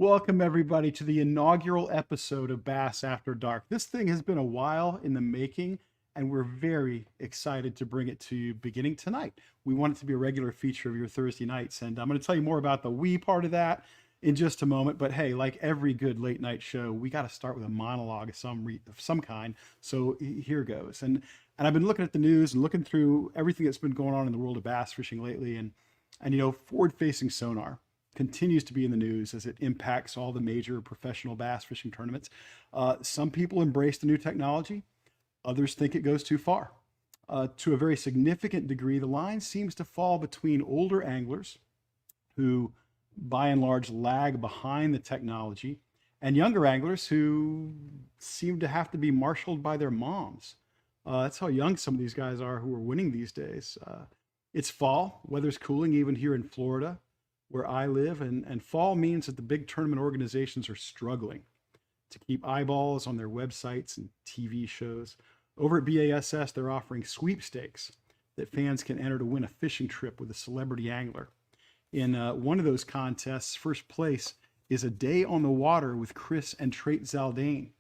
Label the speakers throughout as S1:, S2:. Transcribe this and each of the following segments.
S1: Welcome, everybody, to the inaugural episode of Bass After Dark. This thing has been a while in the making, and we're very excited to bring it to you beginning tonight. We want it to be a regular feature of your Thursday nights, and I'm going to tell you more about the we part of that in just a moment. But hey, like every good late night show, we got to start with a monologue of some kind. So here goes. And I've been looking at the news and looking through everything that's been going on in the world of bass fishing lately, and forward-facing sonar continues to be in the news as it impacts all the major professional bass fishing tournaments. Some people embrace the new technology, others think it goes too far. To a very significant degree, the line seems to fall between older anglers who, by and large, lag behind the technology, and younger anglers who seem to have to be marshaled by their moms. That's how young some of these guys are who are winning these days. It's fall, weather's cooling even here in Florida, where I live, and fall means that the big tournament organizations are struggling to keep eyeballs on their websites and TV shows. Over at B.A.S.S, they're offering sweepstakes that fans can enter to win a fishing trip with a celebrity angler. In one of those contests, first place is a day on the water with Chris and Trait Zaldane.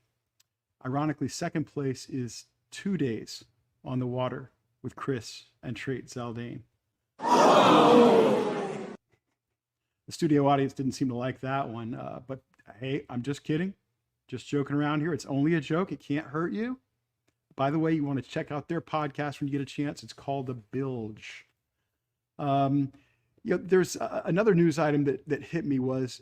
S1: Ironically, second place is 2 days on the water with Chris and Trait Zaldane. The studio audience didn't seem to like that one, but hey, I'm just kidding. Just joking around here. It's only a joke. It can't hurt you. By the way, you want to check out their podcast when you get a chance. It's called The Bilge. There's another news item that hit me was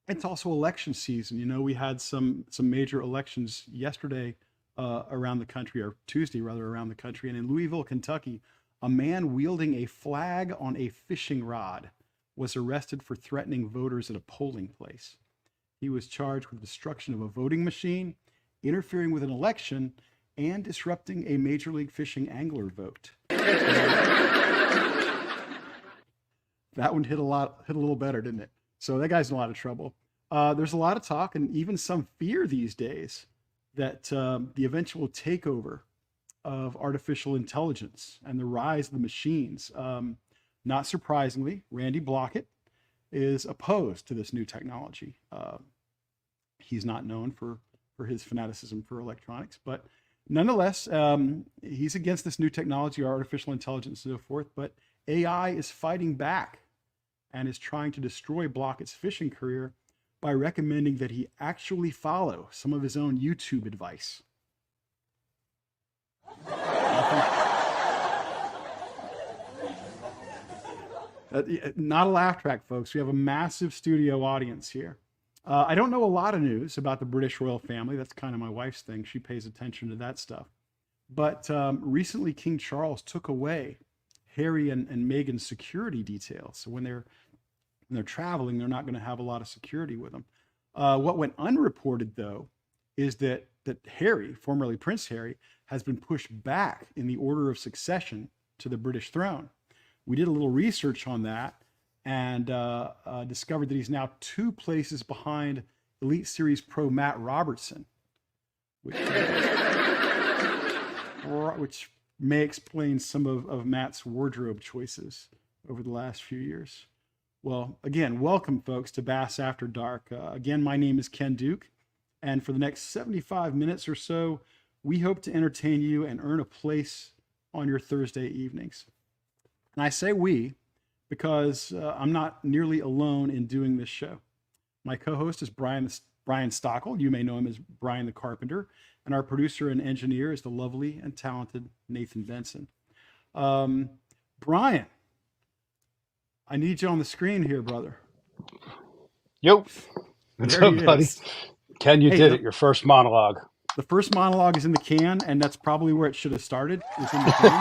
S1: it's also election season. We had some major elections yesterday around the country, or Tuesday rather, around the country. And in Louisville, Kentucky, a man wielding a flag on a fishing rod was arrested for threatening voters at a polling place. He was charged with destruction of a voting machine, interfering with an election, and disrupting a Major League Fishing angler vote. That one hit a little better, didn't it? So that guy's in a lot of trouble. There's a lot of talk and even some fear these days that the eventual takeover of artificial intelligence and the rise of the machines. Not surprisingly, Randy Blockett is opposed to this new technology. He's not known for his fanaticism for electronics, but nonetheless, he's against this new technology, artificial intelligence, and so forth. But AI is fighting back and is trying to destroy Blockett's fishing career by recommending that he actually follow some of his own YouTube advice. Not a laugh track, folks. We have a massive studio audience here. I don't know a lot of news about the British royal family. That's kind of my wife's thing. She pays attention to that stuff. But recently, King Charles took away Harry and Meghan's security details. So when they're traveling, they're not going to have a lot of security with them. What went unreported, though, is that Harry, formerly Prince Harry, has been pushed back in the order of succession to the British throne. We did a little research on that and discovered that he's now 2 places behind Elite Series pro Matt Robertson, which may explain some of Matt's wardrobe choices over the last few years. Well, again, welcome, folks, to Bass After Dark. Again, my name is Ken Duke, and for the next 75 minutes or so, we hope to entertain you and earn a place on your Thursday evenings. And I say we because I'm not nearly alone in doing this show. My co-host is Brian Stockel. You may know him as Brian the Carpenter. And our producer and engineer is the lovely and talented Nathan Benson. Brian, I need you on the screen here, brother.
S2: Yo. What's up, buddy? Ken, you did it. Your first monologue.
S1: The first monologue is in the can, and that's probably where it should have started. Is in the can.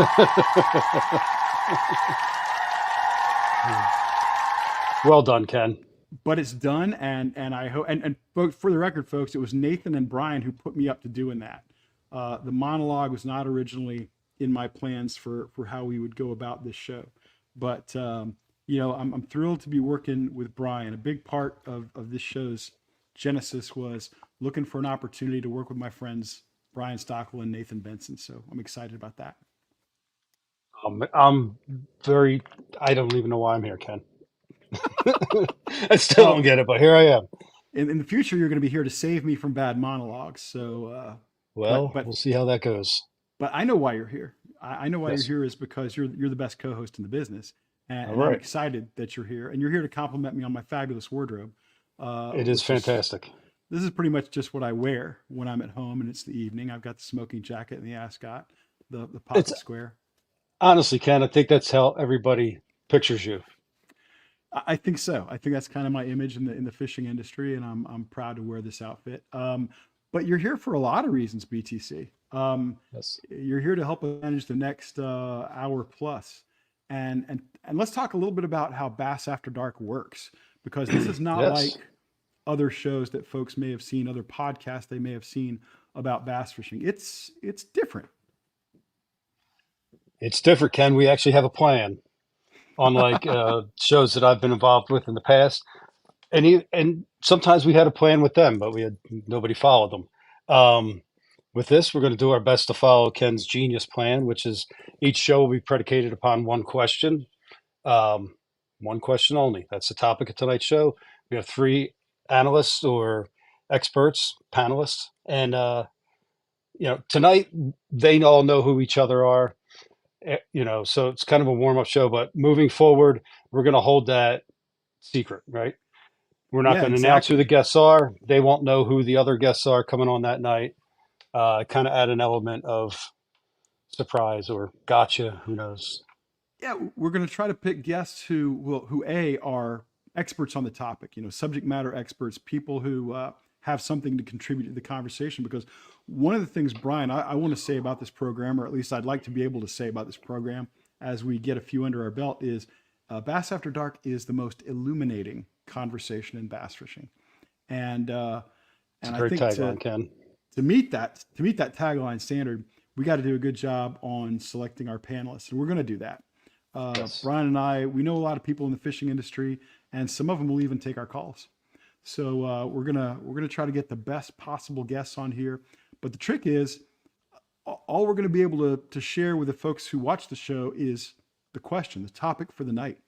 S2: Well done, Ken.
S1: But it's done, and I hope, and for the record, folks, it was Nathan and Brian who put me up to doing that. The monologue was not originally in my plans for how we would go about this show, but I'm thrilled to be working with Brian. A big part of this show's genesis was looking for an opportunity to work with my friends Brian Stockel and Nathan Benson. So I'm excited about that.
S2: I don't even know why I'm here, Ken. I still don't get it, but here I am.
S1: in the future, you're going to be here to save me from bad monologues. But
S2: Well,
S1: but
S2: we'll see how that goes.
S1: but I know why you're here. I know why you're
S2: Yes.
S1: here is because you're the best co-host in the business,
S2: All
S1: and I'm
S2: right.
S1: excited that you're here, and you're here to compliment me on my fabulous wardrobe,
S2: It is
S1: which is
S2: fantastic.
S1: this is pretty much just what I wear when I'm at home and it's the evening. I've got the smoking jacket and the ascot, the
S2: It's
S1: pocket square.
S2: honestly, Ken, I think that's how everybody pictures you.
S1: I think so. I think that's kind of my image in the fishing industry, and I'm proud to wear this outfit. But you're here for a lot of reasons, BTC.
S2: Yes.
S1: You're here to help us manage the next hour plus, and let's talk a little bit about how Bass After Dark works, because this is not
S2: Yes.
S1: like other shows that folks may have seen, other podcasts they may have seen about bass fishing. It's different.
S2: It's different, Ken. We actually have a plan, unlike shows that I've been involved with in the past. And sometimes we had a plan with them, but we had nobody followed them. With this, we're going to do our best to follow Ken's genius plan, which is each show will be predicated upon um, one question only. That's the topic of tonight's show. We have three analysts or experts, panelists, and tonight they all know who each other are. So it's kind of a warm up show. But moving forward, we're going to hold that secret, right? We're not
S1: Yeah,
S2: going to announce who the
S1: exactly.
S2: guests are. They won't know who the other guests are coming on that night. Kind of add an element of surprise or gotcha. Who knows?
S1: Yeah, we're going to try to pick guests who a are experts on the topic, subject matter experts, people who have something to contribute to the conversation. Because one of the things, Brian, I want to say about this program, or at least I'd like to be able to say about this program as we get a few under our belt, is Bass After Dark is the most illuminating conversation in bass fishing, and uh,
S2: It's a
S1: and I
S2: great
S1: think to
S2: tagline, Ken.
S1: to meet that tagline standard, we got to do a good job on selecting our panelists, and we're going to do that.
S2: Yes.
S1: Brian and I, we know a lot of people in the fishing industry, and some of them will even take our calls. So we're gonna try to get the best possible guests on here. But the trick is, all we're going to be able to share with the folks who watch the show is the question, the topic for the night,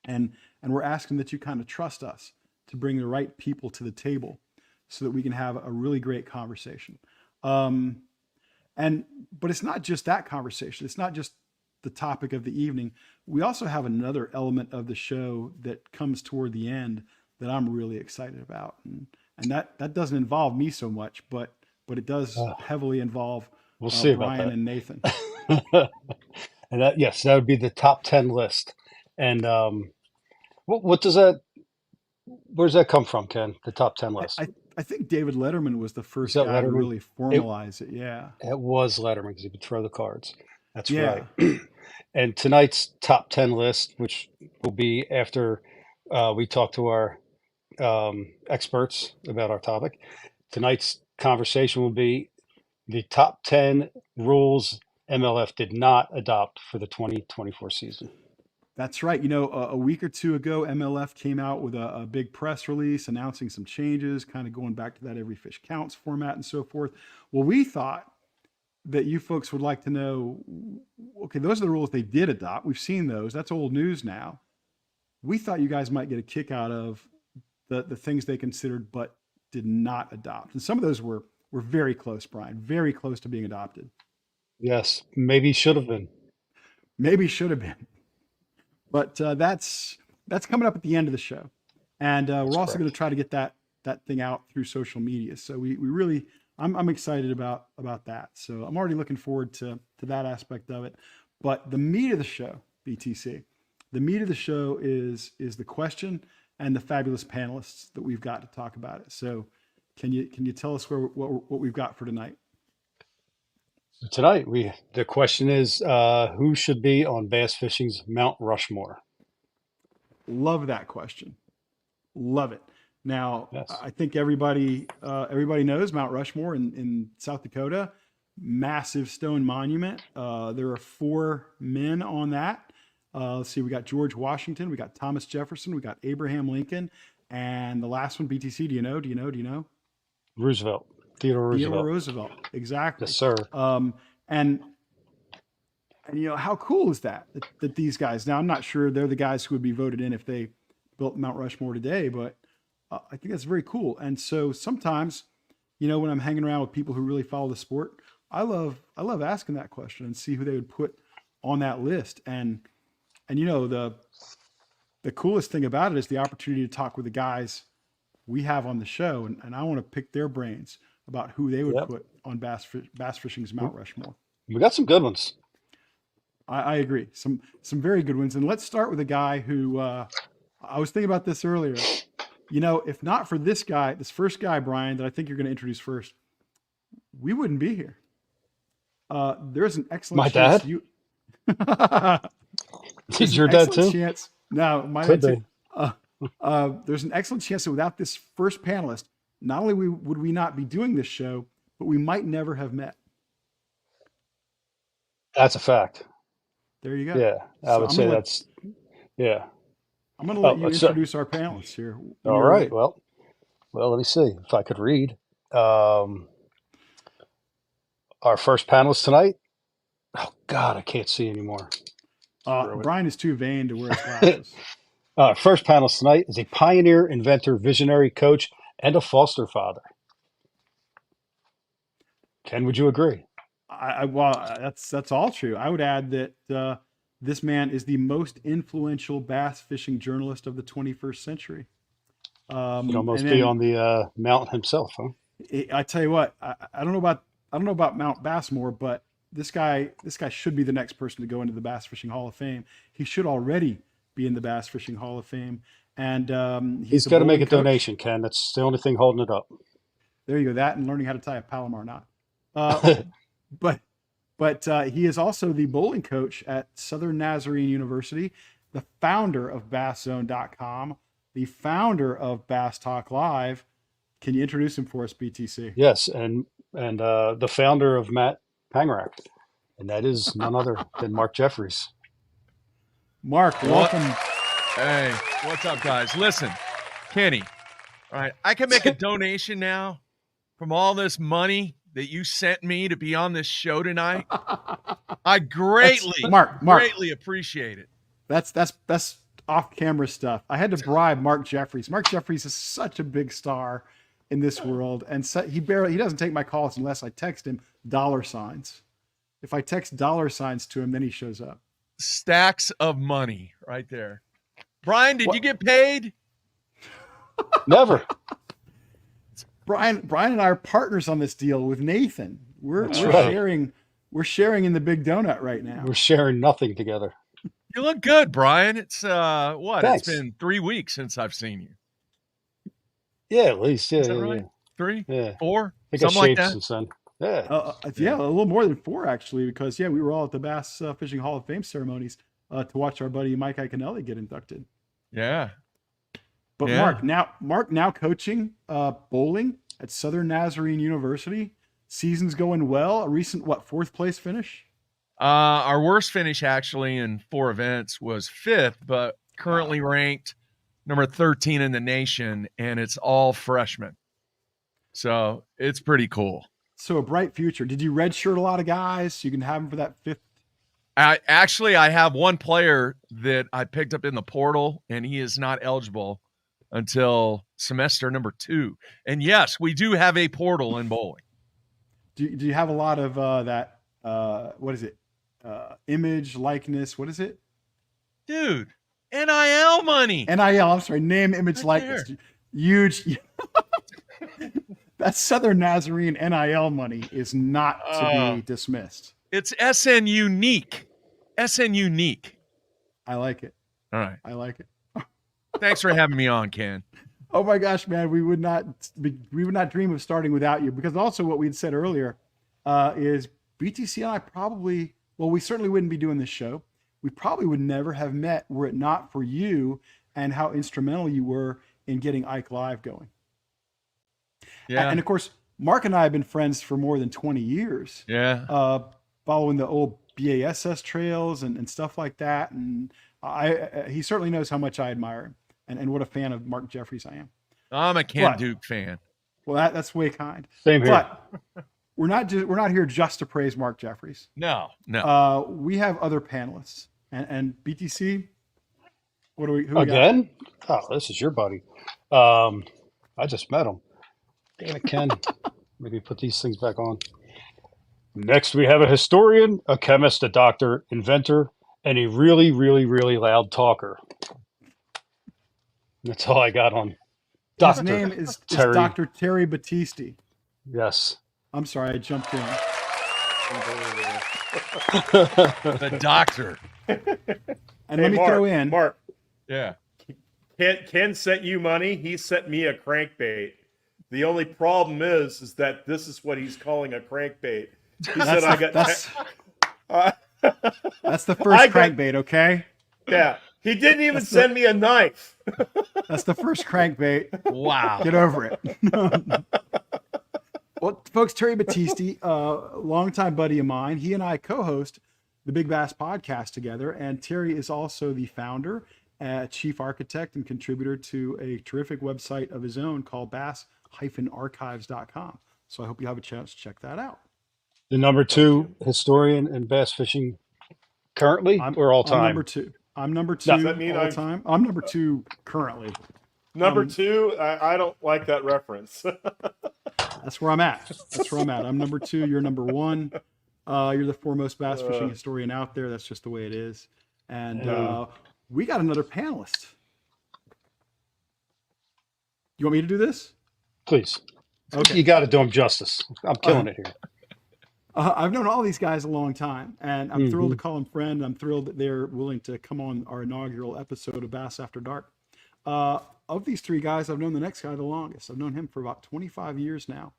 S1: and and we're asking that you kind of trust us to bring the right people to the table, so that we can have a really great conversation. Um, and but it's not just that conversation. It's not just the topic of the evening. We also have another element of the show that comes toward the end that I'm really excited about, and that doesn't involve me so much, but it does
S2: Uh,
S1: heavily involve
S2: we'll see about
S1: Brian
S2: that.
S1: and Nathan.
S2: And that, yes, that would be the top 10 list. And what does that, where does that come from, Ken? The top 10
S1: I,
S2: list.
S1: I I think David Letterman was the
S2: Is
S1: first
S2: that
S1: guy to
S2: Letterman?
S1: really
S2: It,
S1: formalize it. Yeah,
S2: it was Letterman because he could throw the cards. That's right.
S1: yeah,
S2: And tonight's top 10 list, which will be after we talk to our experts about our topic, tonight's conversation will be the top 10 rules MLF did not adopt for the 2024 season.
S1: that's right. A week or two ago, MLF came out with a big press release announcing some changes, kind of going back to that every fish counts format and so forth. Well, we thought that you folks would like to know, okay, those are the rules they did adopt. We've seen those. That's old news now. We thought you guys might get a kick out of the things they considered but did not adopt. And some of those were very close, Brian, very close to being adopted.
S2: Yes, maybe should have been.
S1: Maybe should have been. But that's coming up at the end of the show, and
S2: That's
S1: we're also going
S2: correct.
S1: to try to get that thing out through social media. So we really I'm excited about that. So I'm already looking forward to that aspect of it. But the meat of the show, BTC, the meat of the show is the question and the fabulous panelists that we've got to talk about it. So can you tell us what we've got for tonight?
S2: So tonight, the question is who should be on bass fishing's Mount Rushmore?
S1: Love that question. Love it. Now,
S2: Yes.
S1: I think everybody knows Mount Rushmore in South Dakota, massive stone monument. There are four men on that. Let's see, we got George Washington, we got Thomas Jefferson, we got Abraham Lincoln, and the last one, BTC. Do you know? Do you know? Do you know?
S2: Roosevelt, Theodore
S1: Theodore
S2: Roosevelt.
S1: Roosevelt.
S2: Yes,
S1: Exactly.
S2: sir.
S1: Um, and and how cool is that these guys? Now, I'm not sure they're the guys who would be voted in if they built Mount Rushmore today, but I think that's very cool. And so sometimes, when I'm hanging around with people who really follow the sport, I love asking that question and see who they would put on that list. And the coolest thing about it is the opportunity to talk with the guys we have on the show, and I want to pick their brains about who they would
S2: Yep.
S1: put on bass fishing's
S2: We
S1: Mount Rushmore.
S2: we got some good ones.
S1: I agree. Some very good ones. And let's start with a guy who I was thinking about this earlier. If not for this guy, this first guy, Brian, that I think you're going to introduce first, we wouldn't be here. There's an excellent
S2: My
S1: chance
S2: dad?
S1: you. There's
S2: Is
S1: an
S2: your dad
S1: excellent
S2: too?
S1: chance. No, my
S2: Could
S1: dad too.
S2: be.
S1: There's an excellent chance that without this first panelist, not only would we not be doing this show, but we might never have met.
S2: That's a fact.
S1: There you go.
S2: Yeah, I
S1: So
S2: would
S1: I'm
S2: say
S1: gonna let
S2: that's yeah.
S1: I'm gonna let
S2: Oh,
S1: you
S2: so
S1: introduce our panelists here when
S2: all
S1: you're
S2: right.
S1: ready.
S2: Well, let me see if I could read. Um, our first panelist tonight. Oh God, I can't see anymore. Screw
S1: Brian is too vain to wear his
S2: it.
S1: glasses.
S2: First panelist tonight is a pioneer, inventor, visionary, coach, and a foster father. Ken, would you agree?
S1: Well, that's all true. I would add that this man is the most influential bass fishing journalist of the 21st century.
S2: He'd
S1: And
S2: almost be
S1: then
S2: on the mountain himself, huh?
S1: I tell you what, I don't know about Mount Bassmore, but this guy should be the next person to go into the Bass Fishing Hall of Fame. He should already be in the Bass Fishing Hall of Fame, and
S2: He's
S1: he's a
S2: got to make
S1: bowling
S2: a
S1: coach.
S2: donation, Ken. That's the only thing holding it up.
S1: There you go. That and learning how to tie a Palomar knot. Uh, but he is also the bowling coach at Southern Nazarene University, the founder of BassZone.com, the founder of Bass Talk Live. Can you introduce him for us, BTC?
S2: Yes, and the founder of Matt Pangrack, and that is none other than Mark Jeffries.
S1: Mark,
S3: What?
S1: welcome.
S3: Hey, what's up, guys? Listen, Kenny, all right, I can make a donation now from all this money that you sent me to be on this show tonight. I greatly,
S1: Mark.
S3: greatly appreciate it.
S1: That's off camera stuff. I had to bribe Mark Jeffries. Mark Jeffries is such a big star in this world, and he doesn't take my calls unless I text him dollar signs. If I text dollar signs to him, then he shows up.
S3: Stacks of money right there. Brian, did
S1: What?
S3: you get paid?
S2: Never.
S1: Brian and I are partners on this deal with Nathan. We're
S2: That's
S1: we're
S2: right.
S1: sharing in the big donut right now.
S2: We're sharing nothing together.
S3: You look good, Brian. It's what?
S2: Thanks.
S3: It's been 3 weeks since I've seen you.
S2: Yeah, at least. Yeah,
S3: Is that
S2: yeah,
S3: right? 3,
S2: yeah.
S3: 4,
S2: I think I
S3: something like
S2: shaved
S3: that.
S2: since then. Yeah.
S1: Yeah, a little more than 4 actually, because we were all at the Bass Fishing Hall of Fame ceremonies to watch our buddy Mike Iaconelli get inducted.
S3: Yeah.
S1: But
S3: Yeah.
S1: Mark now coaching bowling at Southern Nazarene University. Season's going well. A recent 4th place finish?
S3: Our worst finish actually in 4 events was 5th, but currently ranked number 13 in the nation, and it's all freshmen. So it's pretty cool.
S1: So a bright future. Did you redshirt a lot of guys so you can have them for that 5th?
S3: I have one player that I picked up in the portal, and he is not eligible until semester number 2. And yes, we do have a portal in bowling.
S1: Do you have a lot of that? What is it? Image, likeness. What is it?
S3: Dude, NIL money.
S1: NIL. I'm sorry. Name, image,
S3: Right
S1: likeness.
S3: there.
S1: Huge. That Southern Nazarene NIL money is not to be dismissed.
S3: It's SN unique. SN unique.
S1: I like it.
S3: All right.
S1: I like it.
S3: Thanks for having me on, Ken.
S1: Oh my gosh, man, we would not dream of starting without you, because also what we'd said earlier is BTC and I we certainly wouldn't be doing this show. We probably would never have met were it not for you and how instrumental you were in getting Ike Live going.
S3: Yeah.
S1: And of course, Mark and I have been friends for more than 20 years,
S3: Yeah.
S1: following the old B.A.S.S trails and stuff like that. And he certainly knows how much I admire him and what a fan of Mark Jeffries I am.
S3: I'm a Ken Duke fan.
S1: Well, that's way kind.
S2: Same here.
S1: But we're not here just to praise Mark Jeffries.
S3: No.
S1: We have other panelists, and BTC. Who we got?
S2: Again? Oh, this is your buddy. I just met him. Damn it, Ken. Maybe put these things back on. Next, we have a historian, a chemist, a doctor, inventor, and a really, really, really loud talker. That's all I got on
S1: His
S2: Dr.
S1: name is
S2: Terry.
S1: Dr. Terry Battisti.
S2: Yes.
S1: I'm sorry, I jumped in.
S3: The doctor.
S1: And let me throw in.
S4: Mark,
S3: Yeah.
S4: Ken sent you money. He sent me a crankbait. The only problem is that this is what he's calling a crankbait. He said I got.
S1: That's the first crankbait, okay?
S4: Yeah. He didn't even send me a knife.
S1: That's the first crankbait.
S3: Wow.
S1: Get over it. Well, folks, Terry Battisti, a longtime buddy of mine, he and I co-host the Big Bass podcast together. And Terry is also the founder, chief architect, and contributor to a terrific website of his own called bass-archives.com. So I hope you have a chance to check that out.
S2: The number 2 historian in bass fishing currently or all time?
S1: I'm number 2. I'm number 2
S4: Does that mean
S1: all time. I'm number 2 currently.
S4: Number 2, I don't like that reference.
S1: That's where I'm at. I'm number 2. You're number 1. You're the foremost bass fishing historian out there. That's just the way it is. And we got another panelist. You want me to do this?
S2: Please.
S1: Okay.
S2: You got to do him justice. I'm killing it here.
S1: I've known all these guys a long time, and I'm thrilled to call them friend. I'm thrilled that they're willing to come on our inaugural episode of Bass After Dark. Of these 3 guys, I've known the next guy the longest. I've known him for about 25 years now.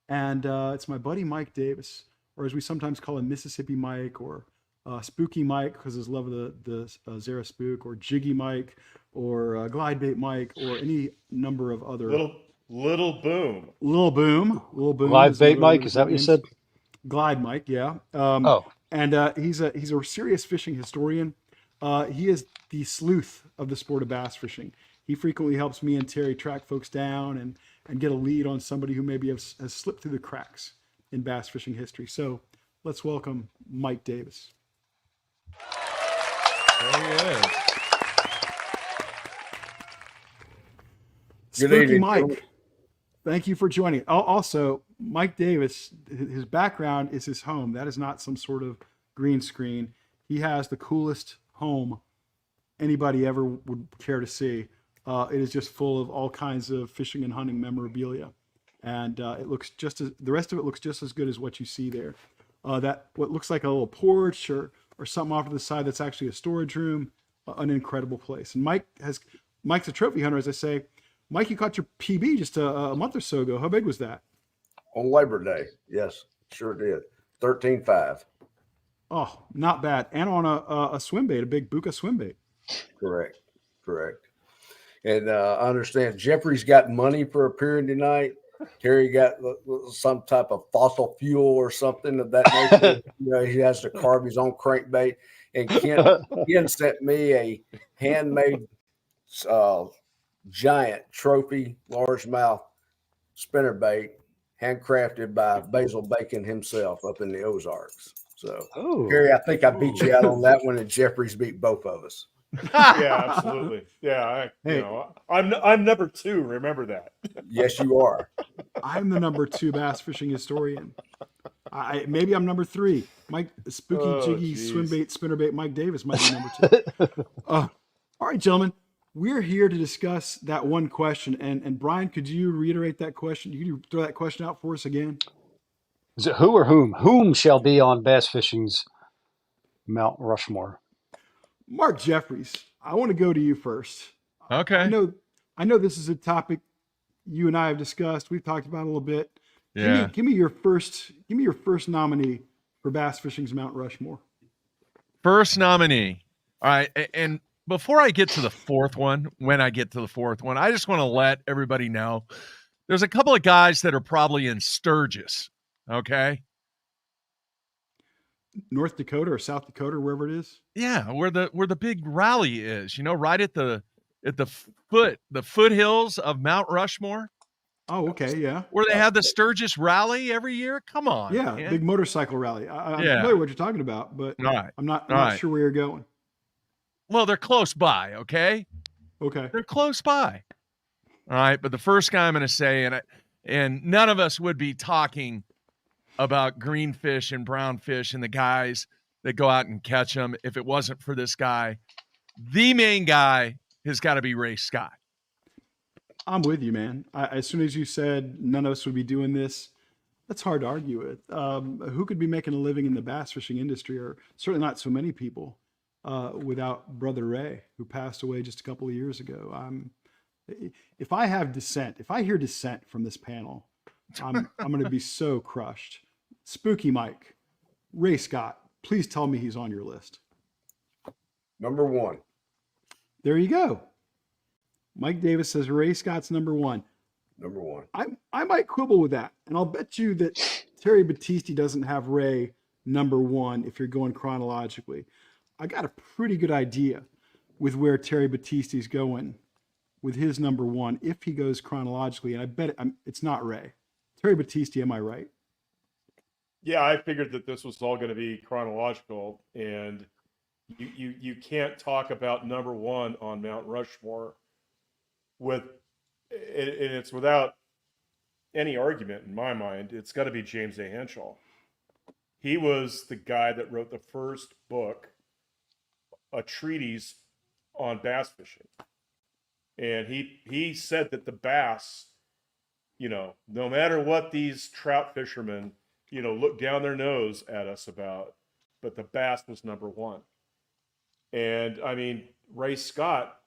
S1: And it's my buddy Mike Davis, or as we sometimes call him, Mississippi Mike, or Spooky Mike, because his love of the Zara Spook, or Jiggy Mike, or Glide Bait Mike, or any number of other...
S4: Little Boom.
S1: Little Boom.
S2: Glide Bait Mike, is that what you said?
S1: Glide Mike, yeah. And he's a serious fishing historian. He is the sleuth of the sport of bass fishing. He frequently helps me and Terry track folks down and get a lead on somebody who maybe has slipped through the cracks in bass fishing history. So let's welcome Mike Davis.
S3: There he is.
S1: Spooky Mike, thank you for joining. Also, Mike Davis, his background is his home. That is not some sort of green screen. He has the coolest home anybody ever would care to see. It is just full of all kinds of fishing and hunting memorabilia. And it looks the rest of it looks just as good as what you see there. That what looks like a little porch or something off to the side that's actually a storage room, an incredible place. And Mike's a trophy hunter, as I say. Mike, you caught your PB just a month or so ago. How big was that?
S5: On Labor Day, yes, sure did. 13.5.
S1: Oh, not bad. And on a swim bait, a big Buka swim bait.
S5: Correct. And I understand Jeffrey's got money for appearing tonight. Terry got some type of fossil fuel or something of that nature. He has to carve his own crankbait. And Ken sent me a handmade giant trophy largemouth spinnerbait, handcrafted by Basil Bacon himself up in the Ozarks. So, Terry, I think I beat you out on that one, and Jeffrey's beat both of us.
S4: Yeah, absolutely. Yeah, I'm number 2. Remember that.
S5: Yes, you are.
S1: I'm the number 2 bass fishing historian. Maybe I'm number 3. Mike Spooky Jiggy swim bait spinnerbait Mike Davis might be number 2. All right, gentlemen. We're here to discuss that one question. And Brian, could you reiterate that question? Could you throw that question out for us again?
S2: Is it who or whom? Whom shall be on bass fishing's Mount Rushmore?
S1: Mark Jeffries, I want to go to you first.
S3: Okay.
S1: I know this is a topic you and I have discussed. We've talked about it a little bit.
S3: Yeah.
S1: Give me your first nominee for bass fishing's Mount Rushmore.
S3: First nominee. All right. And before I get to the fourth one, I just want to let everybody know there's a couple of guys that are probably in Sturgis. Okay.
S1: North Dakota or South Dakota, wherever it is.
S3: Yeah, where the big rally is, right at the foothills of Mount Rushmore.
S1: Oh, okay, yeah.
S3: Where they have the Sturgis rally every year. Come on.
S1: Yeah,
S3: man.
S1: big motorcycle rally. I'm familiar with what you're talking about, but I'm not sure where you're going.
S3: Well, they're close by, okay?
S1: Okay.
S3: They're close by. All right. But the first guy I'm going to say, and none of us would be talking about green fish and brown fish and the guys that go out and catch them if it wasn't for this guy. The main guy has got to be Ray Scott.
S1: I'm with you, man. As soon as you said none of us would be doing this, that's hard to argue with. Who could be making a living in the bass fishing industry, or certainly not so many people, without Brother Ray, who passed away just a couple of years ago. If I hear dissent from this panel, I'm going to be so crushed. Spooky Mike, Ray Scott, please tell me he's on your list.
S5: Number one.
S1: There you go. Mike Davis says Ray Scott's number one.
S5: Number one.
S1: I might quibble with that, and I'll bet you that Terry Battisti doesn't have Ray number one if you're going chronologically. I got a pretty good idea with where Terry Battisti's going with his number one if he goes chronologically, and I bet it's not Ray. Terry Battisti, am I right?
S4: Yeah, I figured that this was all going to be chronological, and you can't talk about number one on Mount Rushmore and it's without any argument in my mind. It's got to be James A. Henshaw. He was the guy that wrote the first book, a treatise on bass fishing, and he said that the bass, no matter what these trout fishermen, look down their nose at us about, but the bass was number one. And I mean, Ray Scott,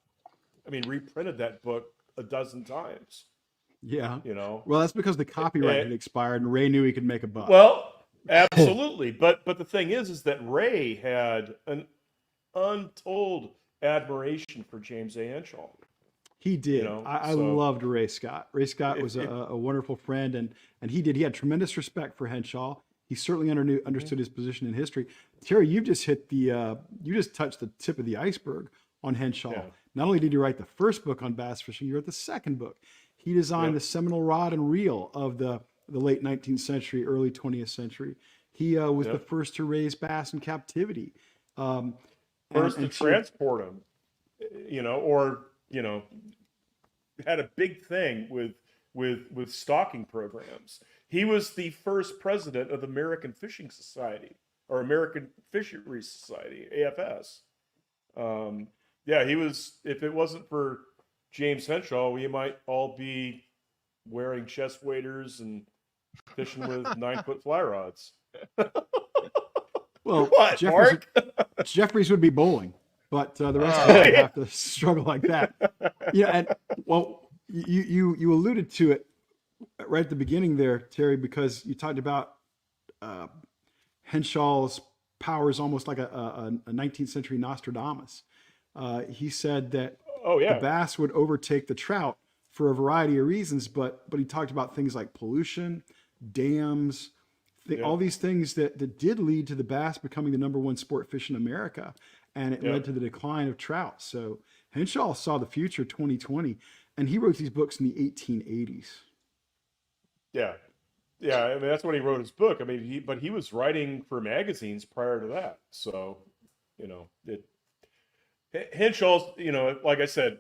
S4: reprinted that book a dozen times.
S1: Yeah. Well, that's because the copyright had expired and Ray knew he could make a buck.
S4: Well, absolutely. but the thing is that Ray had an untold admiration for James A. Henshaw.
S1: He did. I loved Ray Scott. Ray Scott was a wonderful friend, and he had tremendous respect for Henshaw. He certainly understood his position in history. Terry, you just touched the tip of the iceberg on Henshaw. Yeah. Not only did he write the first book on bass fishing, he wrote the second book. He designed the seminal rod and reel of the late 19th century, early 20th century. He was the first to raise bass in captivity.
S4: First to transport them, had a big thing with stocking programs. He was the first president of the American Fishing Society, or American Fisheries Society, A.F.S. He was. If it wasn't for James Henshaw, we might all be wearing chest waders and fishing with 9-foot fly rods.
S1: Well, what, Jeffries would be bowling, but the rest of us would have to struggle like that. And you alluded to it right at the beginning there, Terry, because you talked about Henshaw's powers almost like a 19th century Nostradamus. He said that the bass would overtake the trout for a variety of reasons, but he talked about things like pollution, dams, all these things that did lead to the bass becoming the number one sport fish in America, and it led to the decline of trout. So Henshaw saw the future 2020, and he wrote these books in the 1880s.
S4: Yeah. That's when he wrote his book. But he was writing for magazines prior to that. So, Henshaw's, like I said,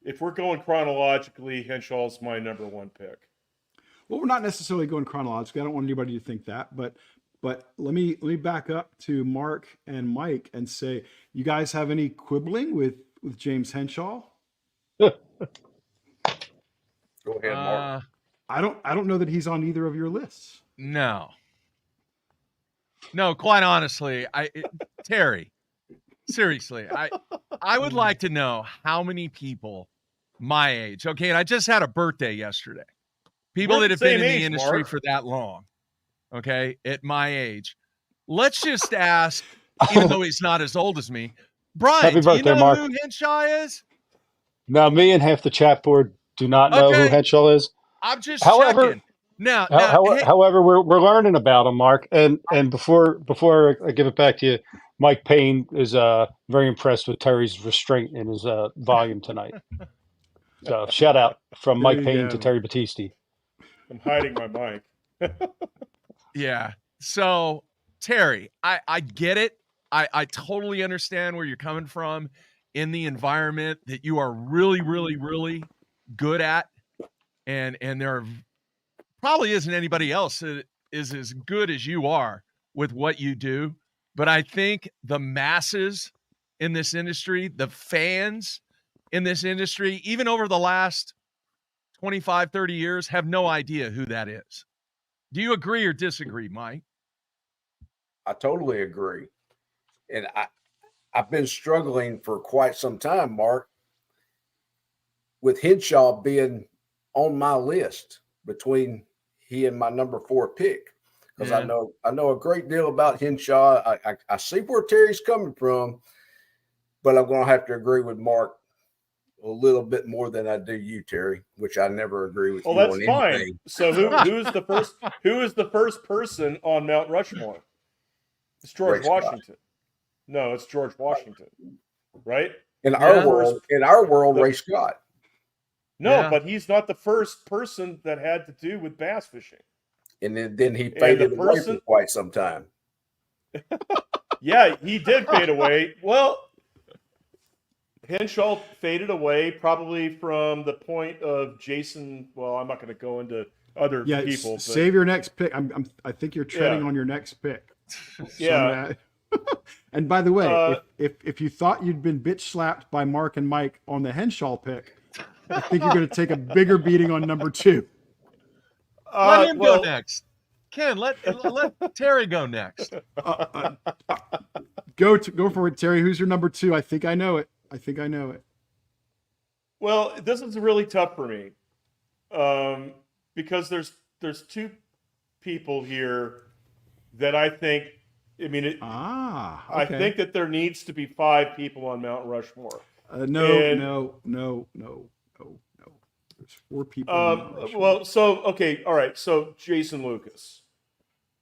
S4: if we're going chronologically, Henshaw's my number one pick.
S1: Well, we're not necessarily going chronologically. I don't want anybody to think that, but let me back up to Mark and Mike and say, you guys have any quibbling with James Henshaw?
S5: Go ahead, Mark.
S1: I don't know that he's on either of your lists.
S3: No, quite honestly, Terry, seriously, I would like to know how many people my age, and I just had a birthday yesterday. People that have been in the industry for that long, at my age. Let's just ask, even though he's not as old as me, Brian,
S2: Happy birthday,
S3: do you know
S2: Mark.
S3: who Henshaw is?
S2: Now, me and half the chat board do not know who Henshaw is.
S3: I'm just checking.
S2: However, we're learning about him, Mark. And before I give it back to you, Mike Payne is very impressed with Terry's restraint in his volume tonight. So shout out from Mike Payne to Terry Battisti.
S4: I'm hiding my mic.
S3: Yeah. So Terry, I get it. I totally understand where you're coming from in the environment that you are really, really, really good at, and there probably isn't anybody else that is as good as you are with what you do. But I think the masses in this industry, the fans in this industry, even over the last 25, 30 years, have no idea who that is. Do you agree or disagree, Mike?
S5: I totally agree. And I've been struggling for quite some time, Mark, with Henshaw being on my list between he and my number 4 pick. Because
S3: Yeah.
S5: I know a great deal about Henshaw. I see where Terry's coming from, but I'm going to have to agree with Mark a little bit more than I do you, Terry, which I never agree with
S4: Well,
S5: you
S4: that's
S5: on
S4: fine.
S5: anything.
S4: So who is the first person on Mount Rushmore? It's George
S5: Ray Scott.
S4: Washington. No, it's George Washington, right?
S5: In
S3: Yeah.
S5: our world, Ray Scott.
S4: No,
S3: Yeah.
S4: but he's not the first person that had to do with bass fishing.
S5: And then he faded away for quite some time.
S4: Yeah, he did fade away. Well, Henshaw faded away probably from the point of Jason. Well, I'm not going to go into other people. But,
S1: save your next pick. I think you're treading on your next pick.
S4: Yeah.
S1: And by the way, if you thought you'd been bitch slapped by Mark and Mike on the Henshaw pick, I think you're going to take a bigger beating on number 2.
S3: Let him go next. Ken, let Terry go next.
S1: Go for it, Terry. Who's your number 2? I think I know it.
S4: Well, this is really tough for me because there's 2 people here that I think. I mean,
S1: okay.
S4: I think that there needs to be 5 people on Mount Rushmore.
S1: No. There's 4 people.
S4: Well, so okay, all right. So Jason Lucas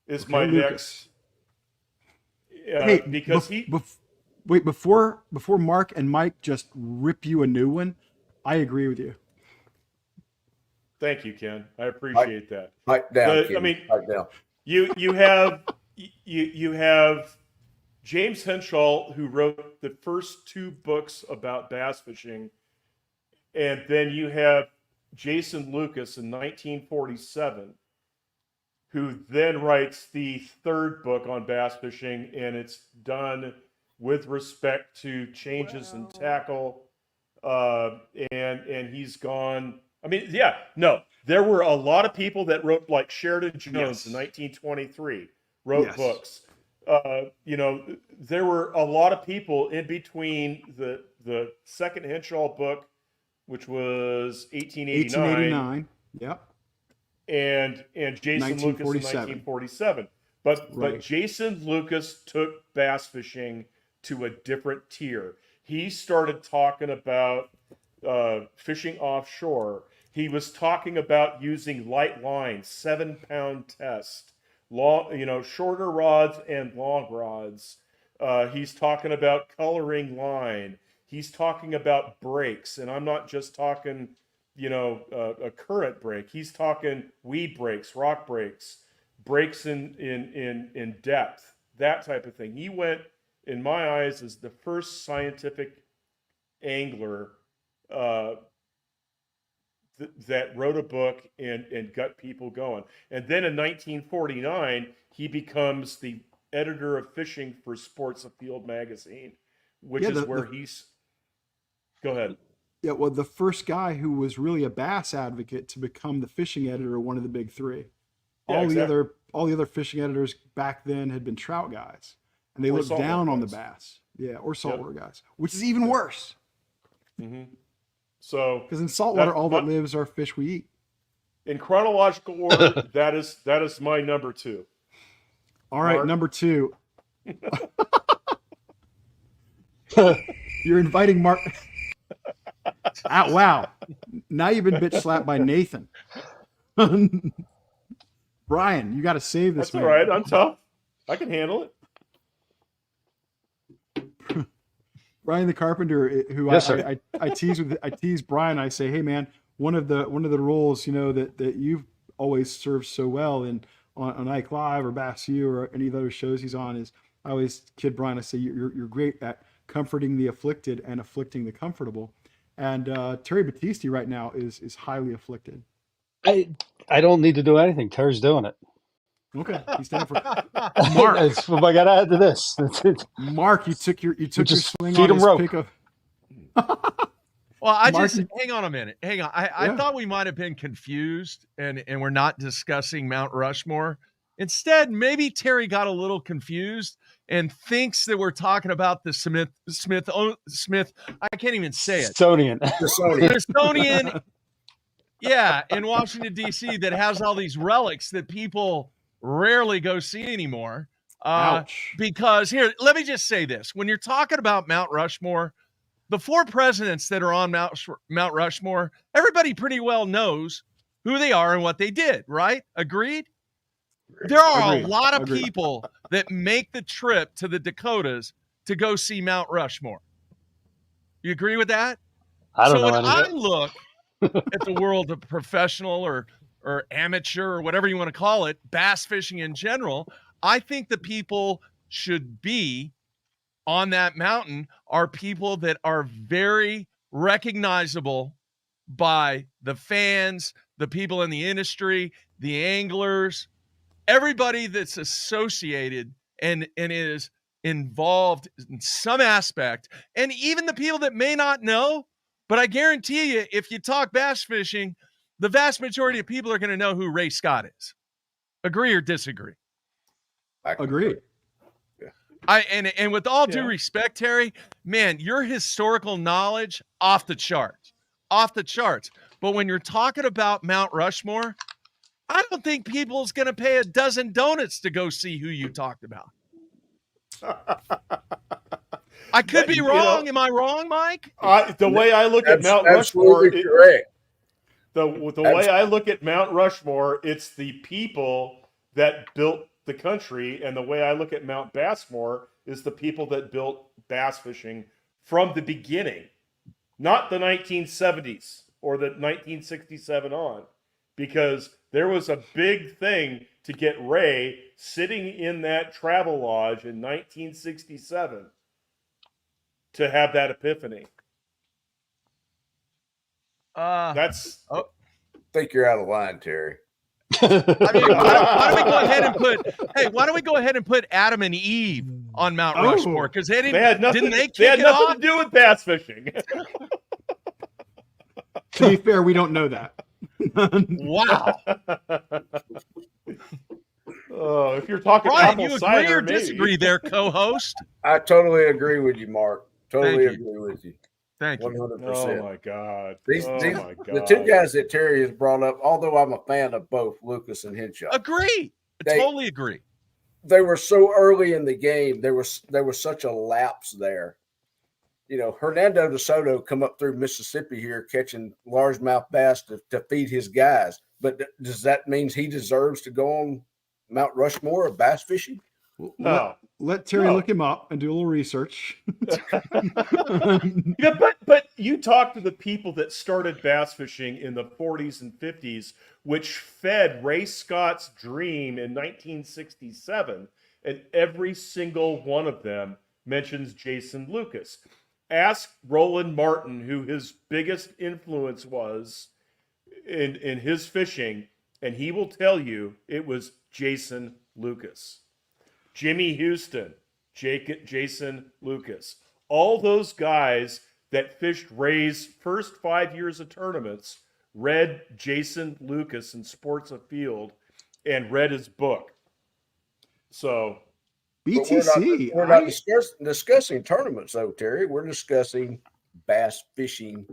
S4: is my next.
S1: Hey,
S4: because
S1: wait, before Mark and Mike just rip you a new one, I agree with you.
S4: Thank you, Ken. I appreciate that.
S5: Pipe down,
S4: Ken. I mean,
S5: pipe down.
S4: You have James Henshaw, who wrote the first 2 books about bass fishing, and then you have Jason Lucas in 1947, who then writes the 3rd book on bass fishing, and it's done with respect to changes in tackle, and he's gone. I mean, yeah, no, there were a lot of people that wrote, like Sheridan Jones in 1923 wrote books. There were a lot of people in between the second Henshaw book, which was 1889.
S1: Yep.
S4: And Jason Lucas in 1947. But Jason Lucas took bass fishing to a different tier. He started talking about fishing offshore. He was talking about using light lines, 7-pound test, shorter rods and long rods. He's talking about coloring line. He's talking about breaks, and I'm not just talking, a current break. He's talking weed breaks, rock breaks, breaks in depth, that type of thing. He went, in my eyes, as the first scientific angler that wrote a book and got people going. And then in 1949, he becomes the editor of fishing for Sports Afield magazine, which is where he's. Go ahead.
S1: Yeah, well, the first guy who was really a bass advocate to become the fishing editor of one of the big 3. All the other fishing editors back then had been trout guys, and they looked down on the bass. Yeah, or saltwater guys, which is even worse.
S4: Mm-hmm. So,
S1: because in saltwater, all that lives are fish we eat.
S4: In chronological order, that is my number 2.
S1: All right, Mark? Number 2. You're inviting Mark. Wow. Now you've been bitch slapped by Nathan. Brian, you got to save this.
S4: That's all right. I'm tough. I can handle it.
S1: Brian the Carpenter, who I tease Brian. I say, hey man, one of the roles that you've always served so well on Ike Live or Bass U or any of the other shows he's on is I always kid Brian. I say you're great at comforting the afflicted and afflicting the comfortable. And Terry Battisti right now is highly afflicted.
S2: I don't need to do anything. Terry's doing it.
S1: Okay, he's down for Mark.
S2: That's what I got to add to this.
S1: Mark, you took your
S2: just
S1: swing
S2: feed
S1: on
S2: him
S1: his
S2: rope.
S1: pick of.
S3: Well, I
S1: Mark,
S3: just hang on a minute. Hang on. I
S1: Yeah.
S3: thought we might have been confused and we're not discussing Mount Rushmore. Instead, maybe Terry got a little confused and thinks that we're talking about the Smith. I can't even say it.
S2: Smithsonian.
S3: Smithsonian. Yeah, in Washington D.C. that has all these relics that people rarely go see anymore.
S1: Ouch.
S3: Because here, let me just say this: when you're talking about Mount Rushmore, the 4 presidents that are on Mount Rushmore, everybody pretty well knows who they are and what they did, right? Agreed? There are
S1: Agreed.
S3: a lot of
S1: Agreed.
S3: people that make the trip to the Dakotas to go see Mount Rushmore. You agree with that?
S2: I don't
S3: so
S2: know
S3: when
S2: any.
S3: I look at the world of professional or amateur or whatever you want to call it, bass fishing in general, I think the people should be on that mountain are people that are very recognizable by the fans, the people in the industry, the anglers, everybody that's associated and is involved in some aspect, and even the people that may not know. But I guarantee you, if you talk bass fishing, the vast majority of people are going to know who Ray Scott is. Agree or disagree?
S1: Agreed.
S3: And with all due respect, Terry, man, your historical knowledge off the charts. But when you're talking about Mount Rushmore, I don't think people's going to pay a dozen donuts to go see who you talked about. I could be wrong. Am I wrong, Mike?
S4: The way I look at Mount
S5: Rushmore,
S4: Rushmore,
S5: correct.
S4: The way I look at Mount Rushmore, it's the people that built the country, and the way I look at Mount Bassmore is the people that built bass fishing from the beginning, not the 1970s or the 1967 on, because there was a big thing to get Ray sitting in that travel lodge in 1967 to have that epiphany. That's.
S5: I think you're out of line, Terry.
S3: I mean, why don't we go ahead and put? Hey, why don't we go ahead and put Adam and Eve on Mount Rushmore? Because they
S4: had nothing.
S3: They
S4: had nothing to do with bass fishing.
S1: To be fair, we don't know that.
S3: Wow.
S4: If you're talking
S3: Brian,
S4: apple
S3: you agree
S4: cider,
S3: or disagree
S4: maybe.
S3: there, co-host?
S5: I totally agree with you, Mark. Totally
S3: Thank you.
S5: agree with you.
S3: Thank you.
S5: 100%.
S4: Oh my God.
S5: My
S4: God.
S5: The 2 guys that Terry has brought up, although I'm a fan of both Lucas and Henshaw.
S3: Agree. Totally agree.
S5: They were so early in the game. There was such a lapse there. You know, Hernando de Soto come up through Mississippi here catching largemouth bass to feed his guys. But does that mean he deserves to go on Mount Rushmore of bass fishing?
S4: No.
S1: Let Terry look him up and do a little research.
S4: Yeah, but you talk to the people that started bass fishing in the 40s and 50s, which fed Ray Scott's dream in 1967, and every single one of them mentions Jason Lucas. Ask Roland Martin who his biggest influence was in his fishing, and he will tell you it was Jason Lucas. Jimmy Houston, Jason Lucas. All those guys that fished Ray's first 5 years of tournaments read Jason Lucas in Sports Afield and read his book. So
S1: BTC.
S5: We're not discussing tournaments, though, Terry. We're discussing bass fishing.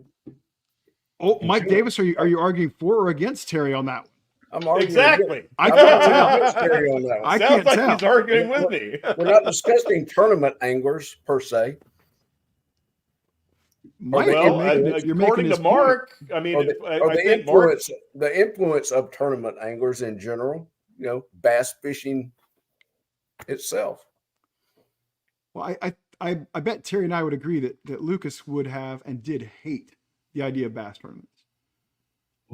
S1: Oh, Mike Davis, are you arguing for or against Terry on that one?
S5: I'm arguing
S4: exactly.
S1: I can't tell.
S5: Terry on that one.
S1: I
S4: Sounds
S1: can't
S4: like
S1: tell.
S4: he's arguing with me.
S5: We're not discussing tournament anglers per se.
S1: Mike, you're making
S4: according
S1: his
S4: to Mark,
S1: point.
S4: I mean,
S5: the influence of tournament anglers in general. You know, bass fishing itself.
S1: Well, I bet Terry and I would agree that Lucas would have and did hate the idea of bass tournaments.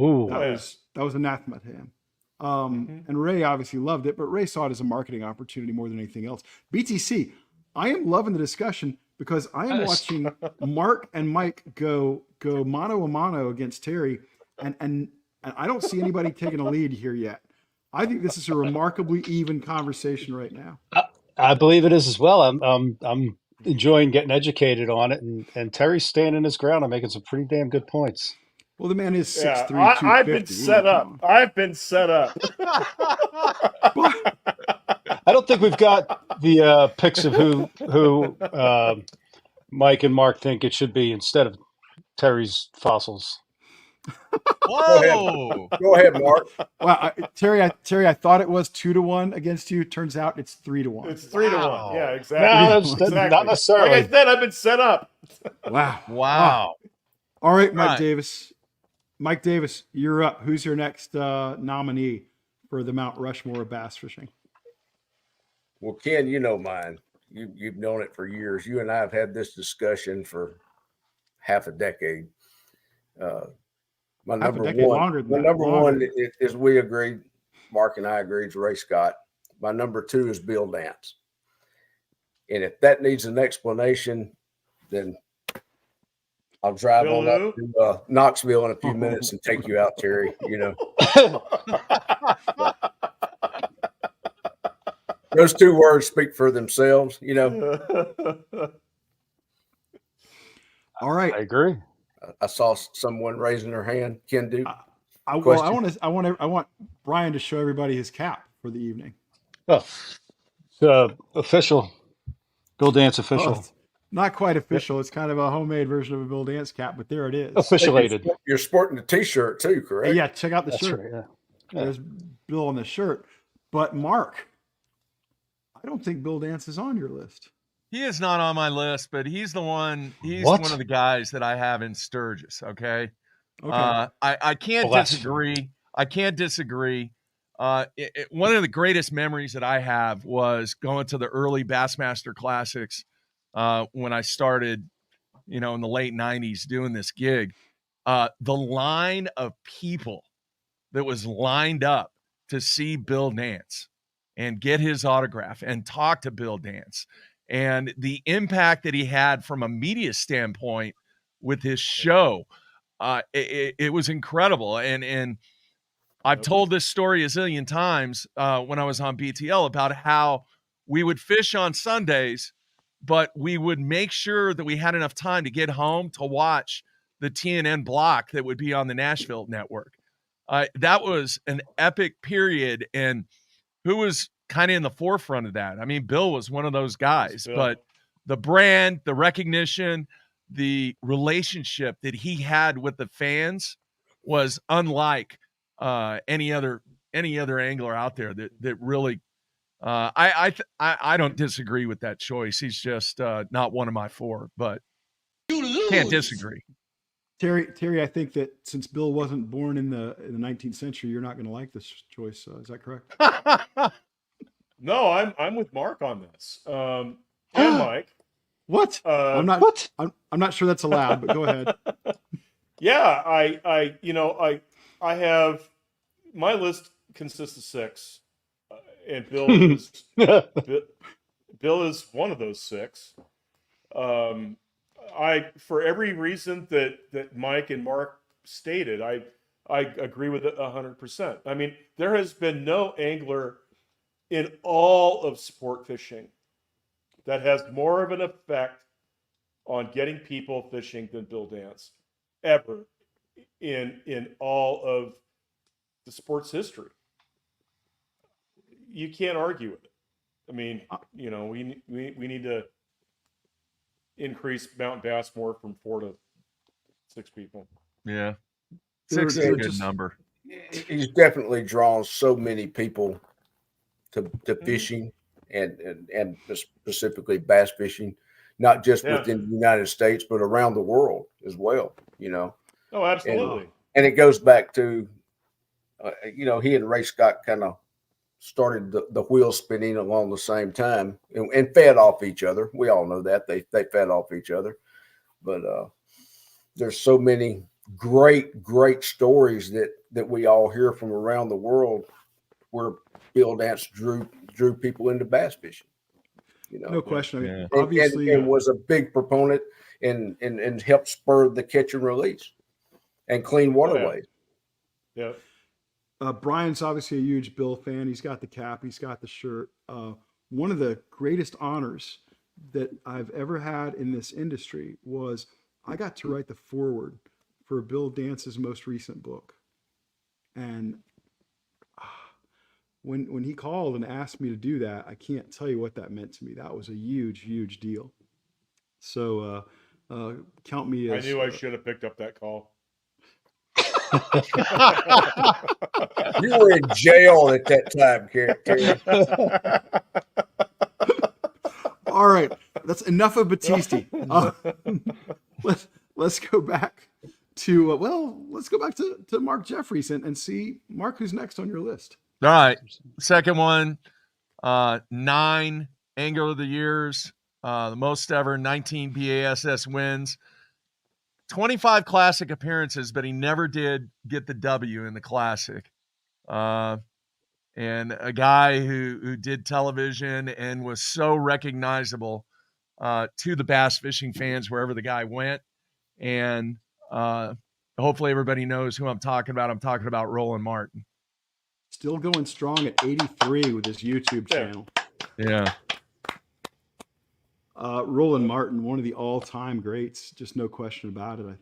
S2: Ooh.
S1: That was anathema to him. And Ray obviously loved it, but Ray saw it as a marketing opportunity more than anything else. BTC, I am loving the discussion because I am watching Mark and Mike go mano a mano against Terry, and I don't see anybody taking a lead here yet. I think this is a remarkably even conversation right now.
S2: I believe it is as well. I'm enjoying getting educated on it, and Terry's standing his ground and making some pretty damn good points.
S1: Well, the man is 6'3",
S4: Yeah,
S1: 250.
S4: I've been set up. I've been set up.
S2: I don't think we've got the picks of who Mike and Mark think it should be instead of Terry's fossils.
S3: Whoa!
S5: Go ahead, Mark.
S1: Well, Terry, I thought it was 2-1 against you. Turns out it's 3-1.
S4: It's 3-1.
S3: Wow.
S4: Yeah,
S2: No,
S4: exactly.
S2: that's not necessarily.
S4: Like I said, I've been set up.
S1: Wow.
S3: Wow.
S1: All right, Mike
S3: Right.
S1: Davis. Mike Davis, you're up. Who's your next nominee for the Mount Rushmore of bass fishing?
S5: Well, Ken, you know mine. You've known it for years. You and I have had this discussion for half a decade. My
S1: Half a
S5: number
S1: decade
S5: one,
S1: longer than
S5: my
S1: that,
S5: number
S1: longer.
S5: one is we agreed. Mark and I agreed. Ray Scott. My number two is Bill Dance. And if that needs an explanation, then I'll drive
S4: Bill
S5: on up to Knoxville in a few minutes and take you out, Terry. You know, those two words speak for themselves. You know,
S1: All right.
S2: I agree.
S5: I saw someone raising their hand. Ken Duke.
S1: I want Brian to show everybody his cap for the evening.
S2: Oh, it's official. Bill Dance official.
S1: Oh, it's not quite official. It's kind of a homemade version of a Bill Dance cap, but there it is.
S2: Officialated.
S5: You're sporting the T-shirt too, correct?
S1: Yeah, check out the
S2: That's
S1: shirt.
S2: right. Yeah.
S1: There's Bill on the shirt. But Mark, I don't think Bill Dance is on your list.
S3: He is not on my list, but he's the one. He's
S2: What?
S3: one of the guys that I have in Sturgis. Okay.
S1: Okay.
S3: I can't
S2: Bless.
S3: disagree. I can't disagree. One of the greatest memories that I have was going to the early Bassmaster Classics when I started, in the late 90s doing this gig. The line of people that was lined up to see Bill Dance and get his autograph and talk to Bill Dance, and the impact that he had from a media standpoint with his show. It was incredible. And I've told this story a zillion times when I was on BTL about how we would fish on Sundays, but we would make sure that we had enough time to get home to watch the TNN block that would be on the Nashville network. That was an epic period. And who was kind of in the forefront of that? I mean, Bill was one of those guys, but the brand, the recognition, the relationship that he had with the fans was unlike any other angler out there that really I don't disagree with that choice. He's just not one of my four, but can't disagree.
S1: Terry, I think that since Bill wasn't born in the 19th century, you're not going to like this choice. Is that correct?
S4: No, I'm with Mark on this. And Mike.
S1: What? I'm not.
S2: What?
S1: I'm not sure that's allowed, but go ahead.
S4: Yeah, I have my list consists of 6, and Bill is one of those 6. For every reason that Mike and Mark stated, I agree with it 100%. I mean, there has been no angler in all of sport fishing that has more of an effect on getting people fishing than Bill Dance ever in all of the sport's history. You can't argue with it. I mean, we need to increase Mount Bassmore from 4 to 6 people.
S3: Yeah. 6 is a good number.
S5: He's definitely drawn so many people to fishing and specifically bass fishing, not just within the United States, but around the world as well,
S4: Oh, absolutely.
S5: And it goes back to, he and Ray Scott kind of started the wheel spinning along the same time and fed off each other. We all know that they fed off each other, but there's so many great stories that we all hear from around the world where Bill Dance drew people into bass fishing.
S1: No question. I mean,
S3: Yeah.
S1: obviously,
S5: and was a big proponent and helped spur the catch and release and clean waterways.
S4: Yeah.
S1: Brian's obviously a huge Bill fan. He's got the cap, he's got the shirt. One of the greatest honors that I've ever had in this industry was I got to write the foreword for Bill Dance's most recent book. And when he called and asked me to do that, I can't tell you what that meant to me. That was a huge, huge deal. So count me as.
S4: I knew I should have picked up that call.
S5: You were in jail at that time, Terry.
S1: All right, that's enough of Battisti. Let's go back to let's go back to Mark Jeffries and see, Mark, who's next on your list.
S3: All right. Second one, 9 Angler of the Years, the most ever, 19 B.A.S.S wins, 25 Classic appearances, but he never did get the W in the Classic. And a guy who did television and was so recognizable to the bass fishing fans wherever the guy went. And hopefully everybody knows who I'm talking about. I'm talking about Roland Martin.
S1: Still going strong at 83 with his YouTube channel.
S3: Yeah.
S1: Roland Martin, one of the all-time greats, just no question about it.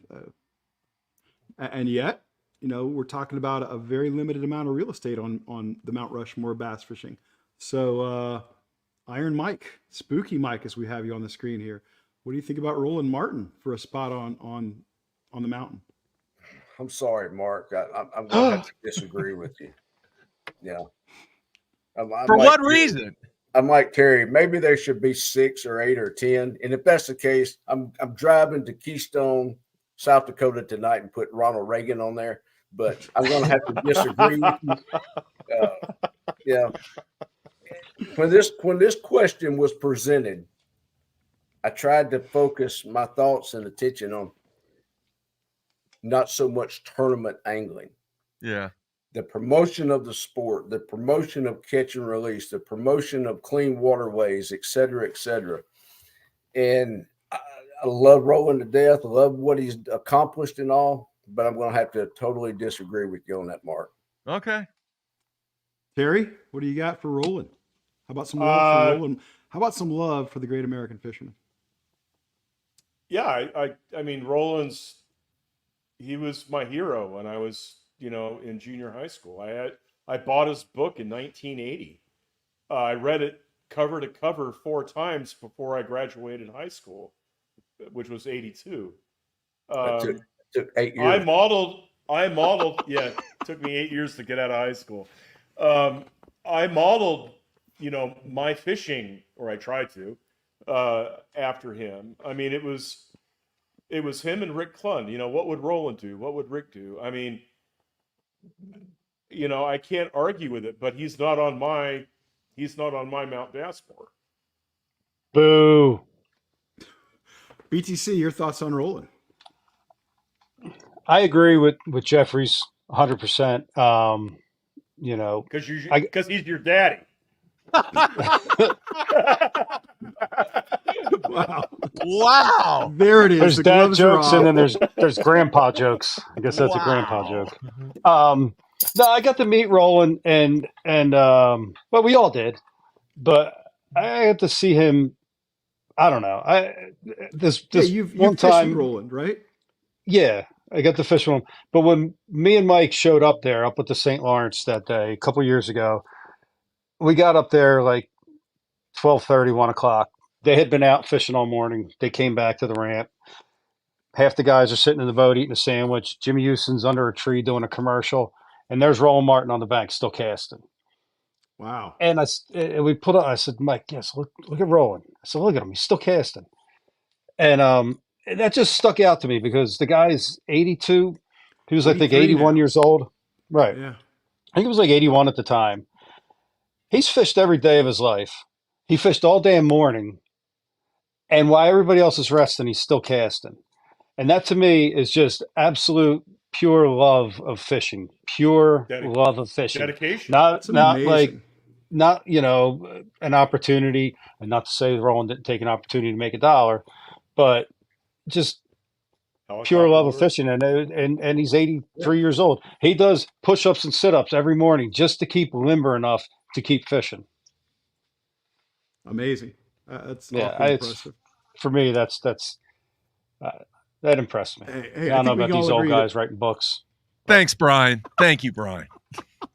S1: And yet, we're talking about a very limited amount of real estate on the Mount Rushmore bass fishing. So, Iron Mike, Spooky Mike, as we have you on the screen here, what do you think about Roland Martin for a spot on the mountain?
S5: I'm sorry, Mark. I'm going to have to disagree with you. Yeah.
S3: For what reason?
S5: I'm like Terry. Maybe there should be 6 or 8 or 10. And if that's the case, I'm driving to Keystone, South Dakota tonight and put Ronald Reagan on there. But I'm going to have to disagree with you. Yeah. When this question was presented, I tried to focus my thoughts and attention on not so much tournament angling.
S3: Yeah.
S5: The promotion of the sport, the promotion of catch and release, the promotion of clean waterways, et cetera, et cetera. And I love Roland to death. I love what he's accomplished and all, but I'm going to have to totally disagree with you on that, Mark.
S3: Okay.
S1: Terry, what do you got for Roland? How about some love for Roland? How about some love for the great American fisherman?
S4: Yeah, I mean, he was my hero when I was, in junior high school. I bought his book in 1980. I read it cover to cover 4 times before I graduated high school, which was 82.
S5: It took 8 years.
S4: I modeled. Yeah, it took me 8 years to get out of high school. I modeled, my fishing, or I tried to, after him. I mean, it was him and Rick Clunn. What would Roland do? What would Rick do? I mean, I can't argue with it, but he's not on my Mount Rushmore.
S2: Boo.
S1: BTC, your thoughts on Roland?
S2: I agree with Jeffries 100%.
S4: Because he's your daddy.
S1: Wow. There it is.
S2: There's
S1: the
S2: dad jokes and then there's grandpa jokes. I guess that's a grandpa joke. No, I got to meet Roland and well, we all did, but I got to see him. I don't know. This
S1: you've
S2: one time
S1: Roland, right?
S2: Yeah, I got to fish with him. But when me and Mike showed up there, up at the St. Lawrence that day, a couple years ago, we got up there like 12:30, 1 o'clock. They had been out fishing all morning. They came back to the ramp. Half the guys are sitting in the boat eating a sandwich. Jimmy Houston's under a tree doing a commercial, and there's Roland Martin on the bank still casting.
S1: Wow.
S2: And we put up. I said, Mike, yes, look at Roland. I said, look at him, he's still casting. And that just stuck out to me because the guy's 82. He was, I think, 81 years old. Right.
S1: Yeah.
S2: I think he was like 81 at the time. He's fished every day of his life. He fished all day and morning. And while everybody else is resting, he's still casting. And that to me is just absolute pure love of fishing. Pure love of fishing.
S4: Dedication.
S2: Not like not, an opportunity, and not to say Roland didn't take an opportunity to make $1, but just pure
S4: Helicopter
S2: love of
S4: motors.
S2: fishing. And he's 83
S5: Yeah.
S2: years old. He does push-ups and sit-ups every morning just to keep limber enough to keep fishing.
S1: Amazing. That's
S2: Yeah,
S1: awfully
S2: it's
S1: impressive.
S2: for me. Uh, that impressed me.
S1: Hey,
S2: I
S1: I
S2: don't know
S1: think we
S2: about
S1: can all
S2: these old
S1: agree that
S2: guys writing books.
S3: Thanks, Brian. Thank you, Brian.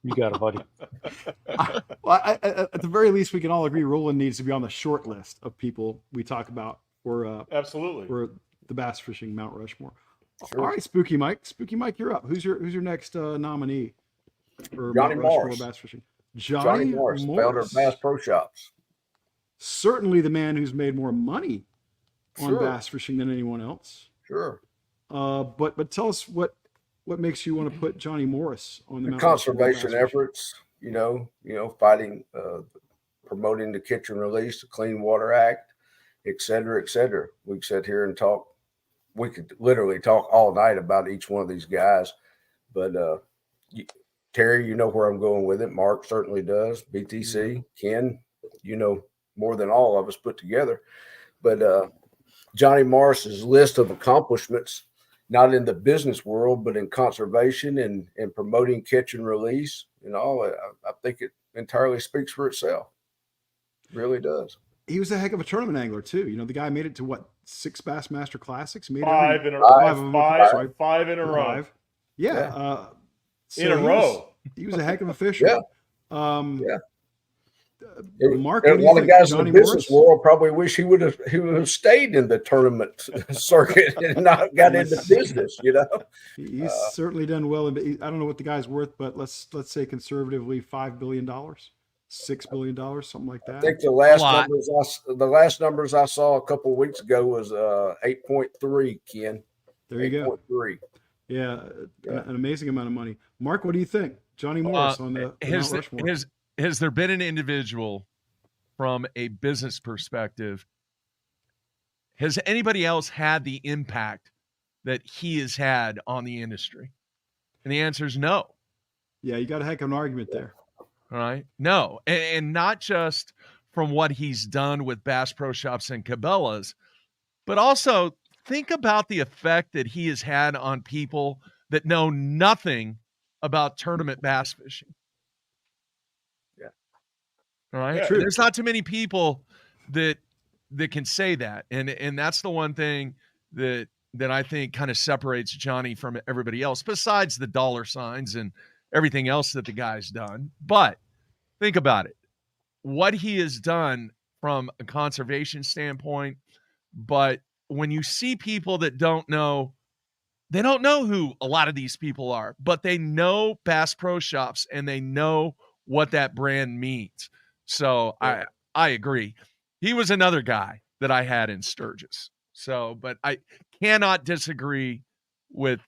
S2: You got it, buddy.
S1: at the very least, we can all agree Roland needs to be on the short list of people we talk about
S4: Absolutely.
S1: for the bass fishing Mount Rushmore.
S5: Sure.
S1: All right, Spooky Mike. Spooky Mike, you're up. Who's your next nominee for
S5: Johnny
S1: Mount Rushmore
S5: Morris.
S1: bass fishing?
S5: Johnny Morris, founder of Bass Pro Shops.
S1: Certainly the man who's made more money on
S5: Sure.
S1: bass fishing than anyone else.
S5: Sure.
S1: But tell us what makes you want to put Johnny Morris on the
S5: The
S1: Mount Rushmore bass
S5: conservation
S1: fishing?
S5: efforts, fighting, promoting the Catch and Release, the Clean Water Act, et cetera, et cetera. We could sit here and talk. We could literally talk all night about each one of these guys. But Terry, you know where I'm going with it. Mark certainly does. BTC, Ken, more than all of us put together. But Johnny Morris's list of accomplishments, not in the business world, but in conservation and promoting catch and release and all, I think it entirely speaks for itself. It really does.
S1: He was a heck of a tournament angler too. The guy made it to what, 6 Bassmaster Classics? Made
S4: Five in a
S1: five of them, sorry.
S4: five in a row.
S1: Five. Yeah.
S5: Yeah.
S1: So
S4: In a row.
S1: He was a heck of a fisherman.
S5: Yeah.
S1: Mark,
S5: And
S1: what do
S5: a lot
S1: you
S5: of
S1: think?
S5: guys
S1: Johnny
S5: in the business
S1: Morris?
S5: world probably wish he would have stayed in the tournament circuit and not got into business.
S1: He's certainly done well. I don't know what the guy's worth, but let's say conservatively $5 billion, $6 billion, something like that.
S5: I think the last numbers I saw a couple of weeks ago was 8.3. Ken,
S1: there you go.
S5: 8.3.
S1: Yeah, an amazing amount of money. Mark, what do you think? Johnny Morris on the Mount Rushmore.
S3: Has there been an individual from a business perspective? Has anybody else had the impact that he has had on the industry? And the answer is no.
S1: Yeah, you got a heck of an argument there.
S3: All right. No. And not just from what he's done with Bass Pro Shops and Cabela's, but also think about the effect that he has had on people that know nothing about tournament bass fishing.
S5: Yeah.
S3: All right.
S4: Yeah,
S3: There's not too many people that can say that. And that's the one thing that I think kind of separates Johnny from everybody else, besides the dollar signs and everything else that the guy's done. But think about it. What he has done from a conservation standpoint, but when you see people that don't know, they don't know who a lot of these people are, but they know Bass Pro Shops and they know what that brand means. So
S5: Yeah.
S3: I agree. He was another guy that I had in Sturgis. So, but I cannot disagree with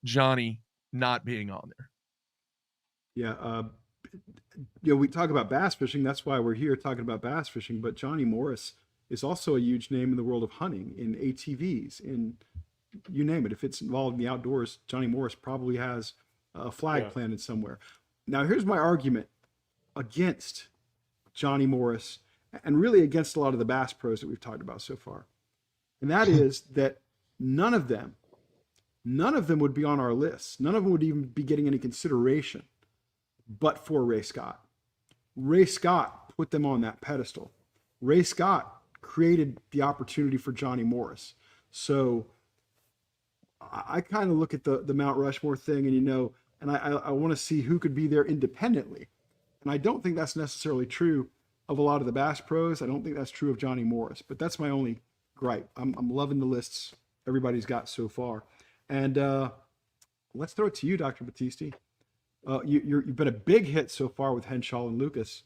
S3: Johnny not being on there.
S1: Yeah. We talk about bass fishing. That's why we're here talking about bass fishing. But Johnny Morris is also a huge name in the world of hunting, in ATVs, in you name it. If it's involved in the outdoors, Johnny Morris probably has a flag planted somewhere. Now, here's my argument against Johnny Morris and really against a lot of the bass pros that we've talked about so far. And that is that none of them would be on our list. None of them would even be getting any consideration but for Ray Scott. Ray Scott put them on that pedestal. Ray Scott created the opportunity for Johnny Morris. So I kind of look at the Mount Rushmore thing and I want to see who could be there independently. And I don't think that's necessarily true of a lot of the bass pros. I don't think that's true of Johnny Morris, but that's my only gripe. I'm loving the lists everybody's got so far. And let's throw it to you, Dr. Battisti. You've been a big hit so far with Henshaw and Lucas.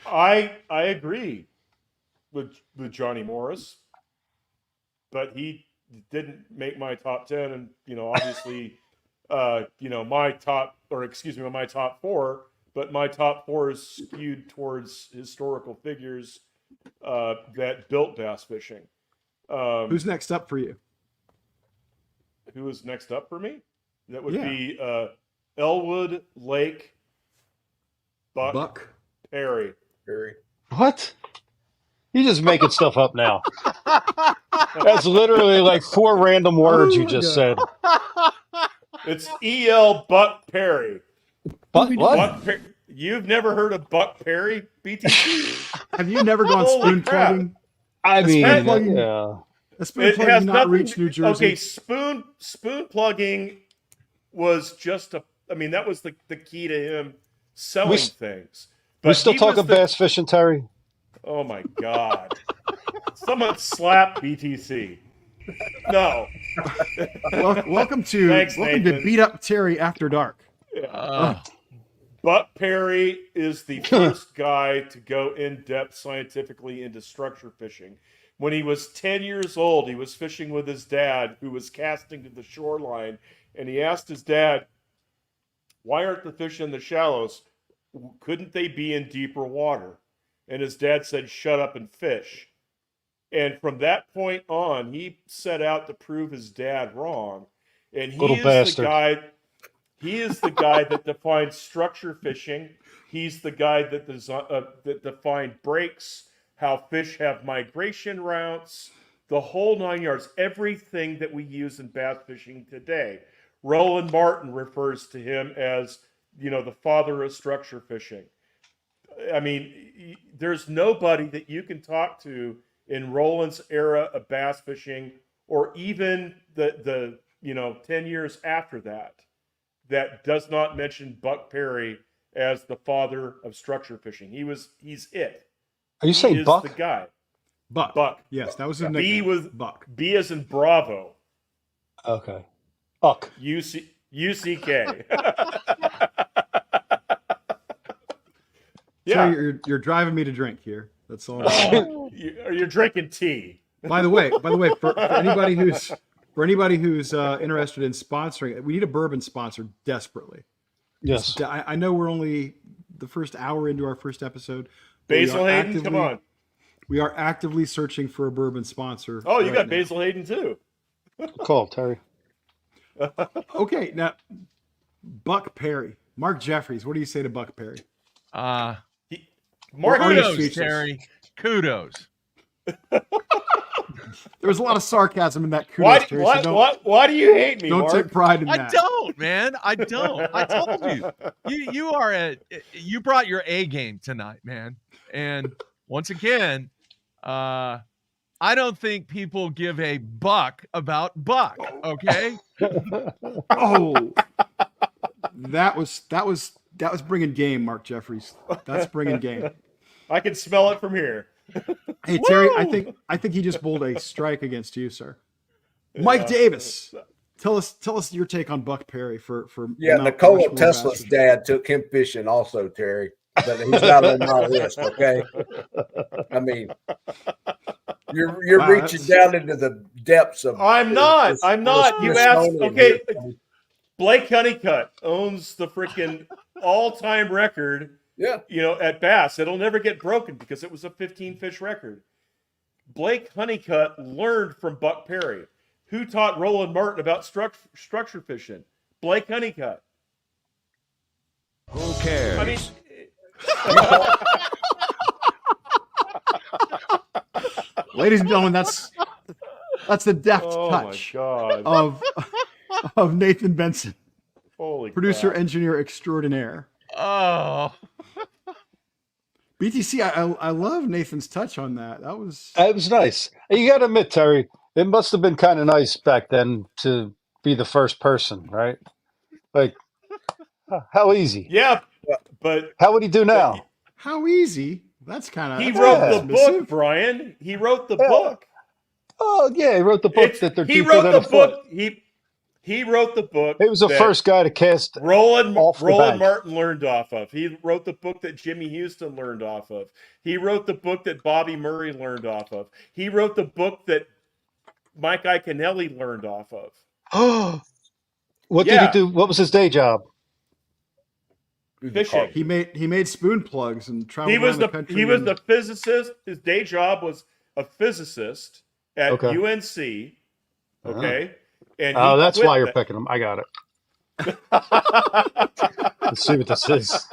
S4: I agree with Johnny Morris, but he didn't make my top 10, and obviously, my top 4. But my top 4 is skewed towards historical figures that built bass fishing.
S1: Who's next up for you?
S4: Who is next up for me? That would
S1: Yeah.
S4: be Elwood Lake Buck Perry.
S2: What? You're just making stuff up now. That's literally like 4 random words you just said.
S4: It's E.L. Buck Perry.
S2: But what?
S4: You've never heard of Buck Perry, BTC?
S1: Have you never gone
S4: Holy
S1: spoon
S4: crap.
S1: plugging?
S2: I mean,
S1: plugging-
S2: yeah.
S1: A spoon
S4: It
S1: plugging
S4: has
S1: not
S4: nothing.
S1: reached New Jersey.
S4: Okay, spoon plugging was just that was the key to him selling things. But
S2: We still
S4: he
S2: talk
S4: was
S2: of bass fishing, Terry?
S4: Oh my God! Someone slap BTC. No.
S1: Welcome to
S4: Thanks,
S1: welcome
S4: Nathan.
S1: to Beat Up Terry After Dark.
S4: Buck Perry is the first guy to go in depth scientifically into structure fishing. When he was 10 years old, he was fishing with his dad, who was casting to the shoreline, and he asked his dad, "Why aren't the fish in the shallows? Couldn't they be in deeper water?" And his dad said, "Shut up and fish." And from that point on, he set out to prove his dad wrong. And he
S2: Little
S4: is
S2: bastard.
S4: the guy. He is the guy that defined structure fishing. He's the guy that defined breaks, how fish have migration routes, the whole 9 yards, everything that we use in bass fishing today. Roland Martin refers to him as, the father of structure fishing. I mean, there's nobody that you can talk to in Roland's era of bass fishing, or even the 10 years after that does not mention Buck Perry as the father of structure fishing. He's it.
S2: Are you saying
S4: is
S2: Buck?
S4: the guy.
S1: Buck. Yes, that was his
S4: B
S1: nickname.
S4: was
S1: Buck.
S4: B as in Bravo.
S2: Okay. Buck.
S4: UCK.
S1: Yeah,
S4: Yeah.
S1: you're driving me to drink here. That's all.
S4: You're drinking tea.
S1: By the way, for anybody who's interested in sponsoring, we need a bourbon sponsor desperately.
S2: Yes.
S1: I know we're only the first hour into our first episode. but we
S4: Basil
S1: are
S4: Hayden, come on.
S1: We are actively searching for a bourbon sponsor.
S4: Oh, you
S1: right
S4: got
S1: now.
S4: Basil Hayden too.
S2: Call Terry.
S1: Okay, now Buck Perry, Mark Jeffries. What do you say to Buck Perry?
S4: Mark,
S1: Are you
S3: Kudos,
S1: speechless?
S3: Terry. Kudos.
S1: There was a lot of sarcasm in that kudos, Terry. So
S4: why do you hate me,
S1: don't
S4: Mark?
S1: take pride in
S3: I
S1: that.
S3: don't, man. I don't. I told you. You brought your A game tonight, man. And once again, I don't think people give a buck about Buck. Okay.
S1: Oh, that was bringing game, Mark Jeffries. That's bringing game.
S4: I can smell it from here.
S1: Hey Terry,
S3: Woo!
S1: I think he just bowled a strike against you, sir. Mike Davis, tell us your take on Buck Perry for
S5: Yeah,
S1: Mount
S5: Nikola
S1: Rushmore
S5: Tesla's
S1: bass
S5: dad took him fishing also, Terry. But he's not on my list, okay? I mean, you're
S1: Wow,
S5: reaching down into the depths of.
S4: I'm not. You asked.
S5: Smithsonian
S4: Okay,
S5: here.
S4: Blake Honeycutt owns the freaking all-time record.
S5: Yeah.
S4: At Bass, it'll never get broken because it was a 15-fish record. Blake Honeycutt learned from Buck Perry. Who taught Roland Martin about structure fishing? Blake Honeycutt.
S6: Who cares?
S4: I mean,
S1: Ladies and gentlemen, that's the deft
S4: oh
S1: touch
S4: my God!
S1: of Nathan Benson,
S4: Holy
S1: producer
S4: crap.
S1: engineer extraordinaire.
S3: Oh,
S1: BTC, I love Nathan's touch on that. That was
S2: It was nice. You got to admit, Terry, it must have been kind of nice back then to be the first person, right? Like, how easy?
S4: Yeah, but
S2: How would he do now?
S1: how easy. That's kind of
S4: he wrote the book, Brian. He wrote the book.
S2: Oh, yeah, he wrote the book that they're
S4: He
S2: deeper
S4: wrote
S2: than
S4: the
S2: a foot.
S4: book. He wrote the book.
S2: He was the
S4: that
S2: first guy to cast
S4: Roland
S2: off the bank.
S4: Martin learned off of. He wrote the book that Jimmy Houston learned off of. He wrote the book that Bobby Murray learned off of. He wrote the book that Mike Iaconelli learned off of.
S2: What did
S4: Yeah.
S2: he do? What was his day job?
S4: Fishing.
S1: he made spoon plugs and traveled
S4: He was
S1: around the country.
S4: he was
S1: and-
S4: the physicist. His day job was a physicist at
S2: Okay.
S4: UNC. Okay. And
S2: Oh,
S4: he
S2: that's
S4: quit
S2: why you're
S4: that.
S2: picking him. I got it. Let's see what this is.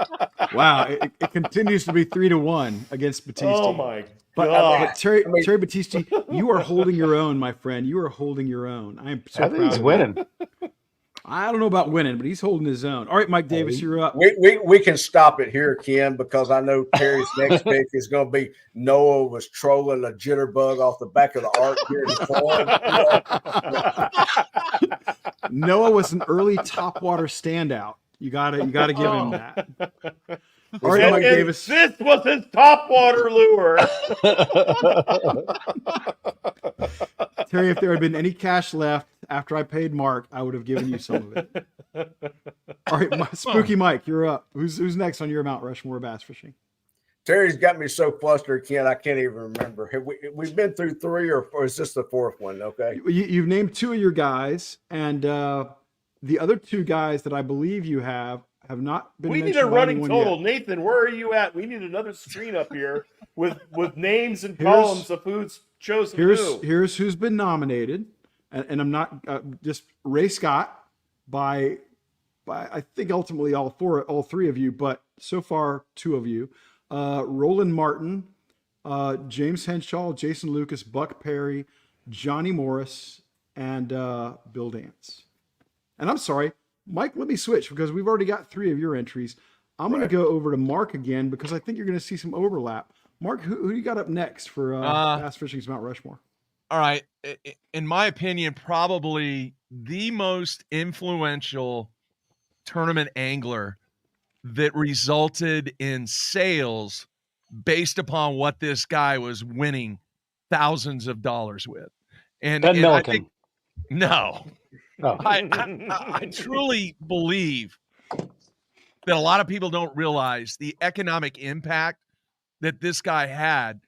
S1: Wow, it continues to be 3-1 against Battisti.
S4: Oh my
S1: But
S4: God.
S1: Terry,
S5: I mean-
S1: Terry Battisti, you are holding your own, my friend. You are holding your own. I am so
S2: I think
S1: proud
S2: he's
S1: of you.
S2: winning.
S1: I don't know about winning, but he's holding his own. All right, Mike Davis, you're up.
S5: We can stop it here, Ken, because I know Terry's next pick is going to be Noah was trolling a jitterbug off the back of the ark here in the farm.
S1: Noah was an early topwater standout. You gotta give him that. All right,
S4: And
S1: Mike Davis.
S4: this was his top water lure.
S1: Terry, if there had been any cash left after I paid Mark, I would have given you some of it. All right, Spooky Mike, you're up. Who's next on your Mount Rushmore bass fishing?
S5: Terry's got me so flustered, Ken, I can't even remember. We've been through 3 or is this the 4th one? Okay.
S1: You've named 2 of your guys, and the other 2 guys that I believe you have not been
S4: We need
S1: mentioned
S4: a
S1: by
S4: running
S1: anyone
S4: total.
S1: yet.
S4: Nathan, where are you at? We need another screen up here with names and
S1: Here's-
S4: columns of who's chosen who.
S1: Here's who's been nominated, and I'm not just Ray Scott by I think ultimately all 3 of you, but so far 2 of you, Roland Martin, James Henshaw, Jason Lucas, Buck Perry, Johnny Morris, and Bill Dance. And I'm sorry, Mike, let me switch because we've already got 3 of your entries. I'm going to go over to Mark again because I think you're going to see some overlap. Mark, who you got up next for Bass Fishing's Mount Rushmore?
S3: All right. In my opinion, probably the most influential tournament angler that resulted in sales based upon what this guy was winning thousands of dollars with. And
S2: Ben
S3: I
S2: Milliken.
S3: think, no,
S2: Oh.
S3: I truly believe that a lot of people don't realize the economic impact that this guy had,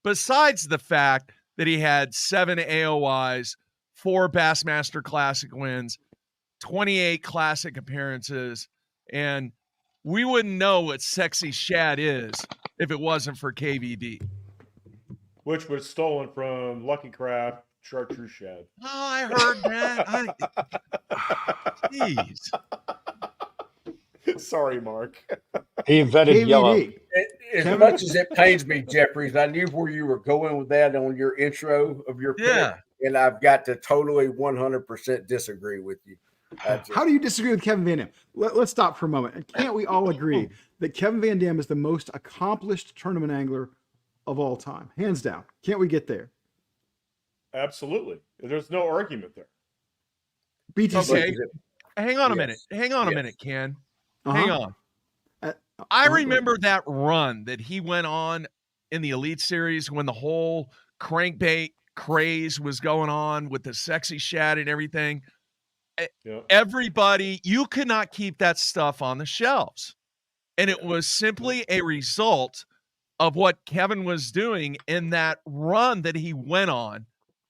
S3: besides the fact that he had 7 AOYs, 4 Bassmaster Classic wins, 28 Classic appearances, and we wouldn't know what Sexy Shad is if it wasn't for KVD.
S4: Which was stolen from Lucky Craft Chartreuse Shed.
S3: Oh, I heard that. Jeez.
S4: Sorry, Mark.
S2: He invented yellow.
S1: KVD.
S5: As much as it pains me, Jeffries, I knew where you were going with that on your intro of your pick,
S3: Yeah.
S5: and I've got to totally 100% disagree with you.
S1: How do you disagree with Kevin Van Dam? Let's stop for a moment. And can't we all agree that Kevin Van Dam is the most accomplished tournament angler of all time? Hands down. Can't we get there?
S4: Absolutely. There's no argument there.
S1: BTC.
S3: Okay. Hang on a minute. Hang on a minute, Ken. Hang on. I remember that run that he went on in the Elite Series when the whole crankbait craze was going on with the Sexy Shad and everything.
S4: Yeah.
S3: Everybody, you could not keep that stuff on the shelves. And it was simply a result of what Kevin was doing in that run that he went on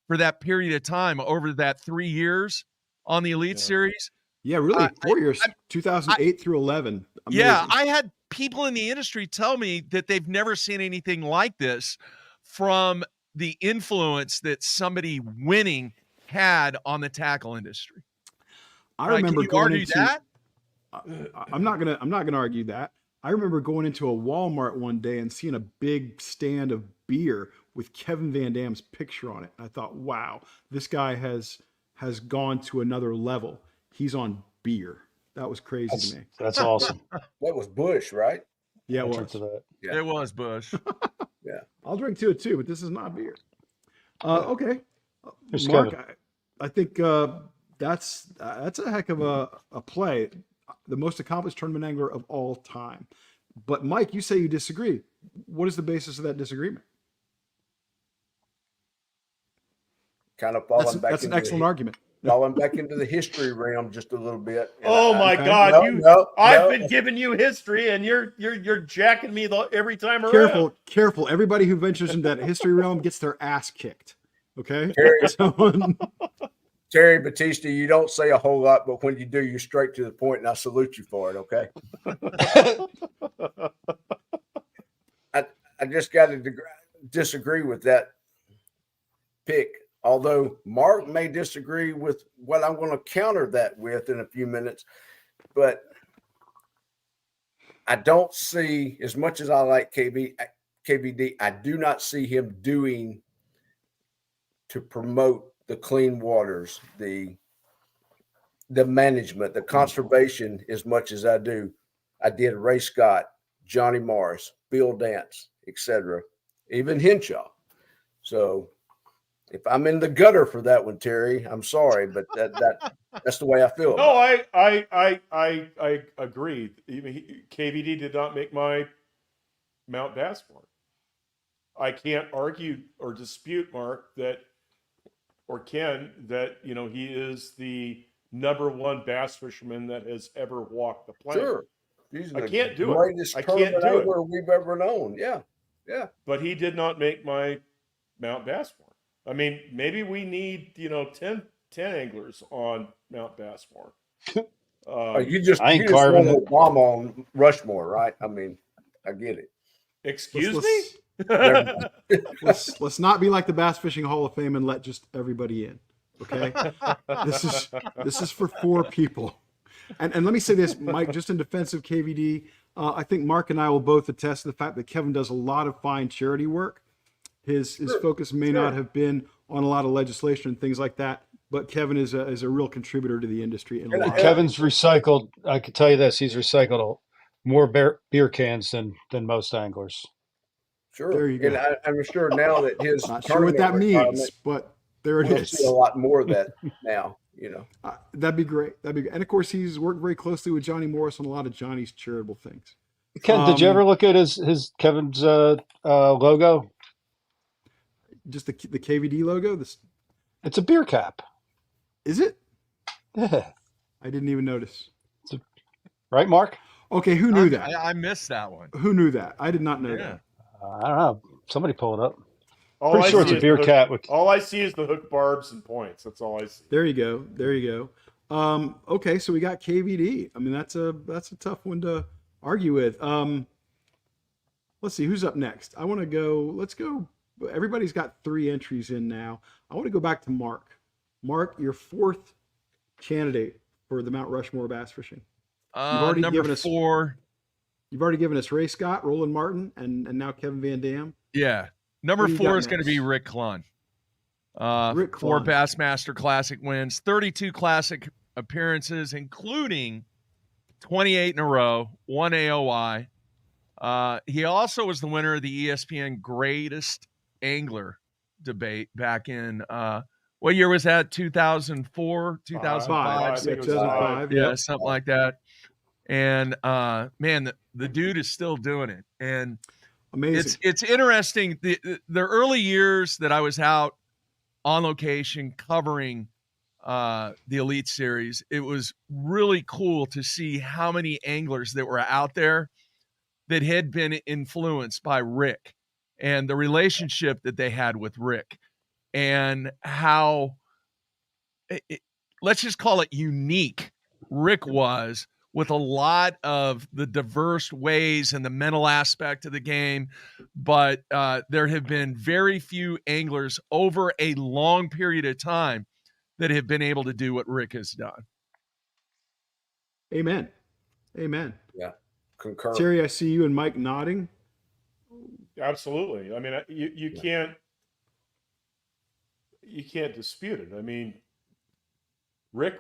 S3: for that period of time over that 3 years on the Elite Series.
S1: Yeah, really. 4 years, 2008 through 11. Amazing.
S3: Yeah, I had people in the industry tell me that they've never seen anything like this from the influence that somebody winning had on the tackle industry.
S1: I remember
S3: Can you
S1: going
S3: argue
S1: into
S3: that?
S1: I'm not gonna argue that. I remember going into a Walmart one day and seeing a big stand of beer with Kevin Van Dam's picture on it. I thought, wow, this guy has gone to another level. He's on beer. That was crazy to me.
S2: That's awesome.
S5: That was Bush, right?
S1: Yeah, it
S2: I'll
S1: was.
S2: drink to that.
S5: Yeah.
S3: It was Bush.
S5: Yeah.
S1: I'll drink to it too, but this is not beer. Okay,
S2: Here's
S1: Mark,
S2: Kevin.
S1: I think that's a heck of a play. The most accomplished tournament angler of all time. But Mike, you say you disagree. What is the basis of that disagreement?
S5: Kind of falling back.
S1: That's an excellent argument.
S5: Falling back into the history realm just a little bit. And
S4: Oh my
S1: okay.
S4: God! I've been giving you history, and you're jacking me every time around.
S1: Careful. Everybody who ventures into that history realm gets their ass kicked. Okay.
S5: Terry Batista, you don't say a whole lot, but when you do, you're straight to the point, and I salute you for it. Okay. I just got to disagree with that pick. Although Mark may disagree with what I'm going to counter that with in a few minutes, but I don't see, as much as I like KVD, I do not see him doing to promote the clean waters, the management, the conservation as much as I do. I did Ray Scott, Johnny Morris, Bill Dance, etc., even Henshaw. So if I'm in the gutter for that one, Terry, I'm sorry, but that's the way I feel.
S4: No, I agree. KVD did not make my Mount Rushmore. I can't argue or dispute, Mark, that, or Ken, that he is the number one bass fisherman that has ever walked the planet.
S5: Sure. He's
S4: I
S5: the
S4: can't do it.
S5: greatest
S4: I can't
S5: tournament
S4: do it.
S5: angler we've ever known. Yeah. Yeah.
S4: But he did not make my Mount Rushmore. I mean, maybe we need 10 anglers on Mount Rushmore.
S5: You just
S2: I ain't
S5: want
S2: carving it.
S5: Obama on Rushmore, right? I mean, I get it.
S4: Excuse
S1: Let's-
S4: me.
S1: let's not be like the Bass Fishing Hall of Fame and let just everybody in. Okay, this is for 4 people. And let me say this, Mike, just in defense of KVD, I think Mark and I will both attest to the fact that Kevin does a lot of fine charity work. His focus may not have been on a lot of legislation and things like that, but Kevin is a real contributor to the industry. In a lot.
S2: Kevin's recycled. I can tell you this: he's recycled more beer cans than most anglers.
S5: Sure.
S1: There you go.
S5: And I'm sure now that his
S1: Not sure what that
S5: tournament
S1: means, but there it
S5: we'll
S1: is.
S5: see a lot more of that now.
S1: That'd be great. And of course, he's worked very closely with Johnny Morris on a lot of Johnny's charitable things.
S2: Ken, did you ever look at his Kevin's logo?
S1: Just the KVD logo.
S2: It's a beer cap.
S1: Is it?
S2: Yeah.
S1: I didn't even notice.
S2: Right, Mark?
S1: Okay, who knew that?
S3: I missed that one.
S1: Who knew that? I did not know
S3: Yeah.
S1: that.
S2: I don't know. Somebody pull it up.
S4: All
S2: Pretty
S4: I
S2: sure it's
S4: see
S2: a
S4: is
S2: beer
S4: the
S2: cap.
S4: All I see is the hook barbs and points. That's all I see.
S1: There you go. Okay, so we got KVD. I mean, that's a tough one to argue with. Let's see who's up next. I want to go. Let's go. Everybody's got 3 entries in now. I want to go back to Mark. Mark, your 4th candidate for the Mount Rushmore bass fishing.
S3: Number
S1: given
S3: 4.
S1: You've already given us Ray Scott, Roland Martin, and now Kevin Van Dam.
S3: Yeah. Number
S1: Who you
S3: 4
S1: got
S3: is going to be
S1: next?
S3: Rick Clunn.
S1: Rick
S3: 4
S1: Clunn.
S3: Bassmaster Classic wins, 32 Classic appearances, including 28 in a row, 1 AOI. He also was the winner of the ESPN Greatest Angler debate back in, what year was that? 2004, 2005?
S4: I think it was
S1: 2005.
S3: Yeah,
S1: Yep.
S3: something like that. And man, the dude is still doing it. And
S1: Amazing.
S3: it's interesting. The early years that I was out on location covering the Elite Series, it was really cool to see how many anglers that were out there that had been influenced by Rick and the relationship that they had with Rick and how let's just call it unique Rick was with a lot of the diverse ways and the mental aspect of the game. But there have been very few anglers over a long period of time that have been able to do what Rick has done.
S1: Amen.
S5: Yeah. Concur.
S1: Terry, I see you and Mike nodding.
S4: Absolutely. I mean, you can't dispute it. I mean, Rick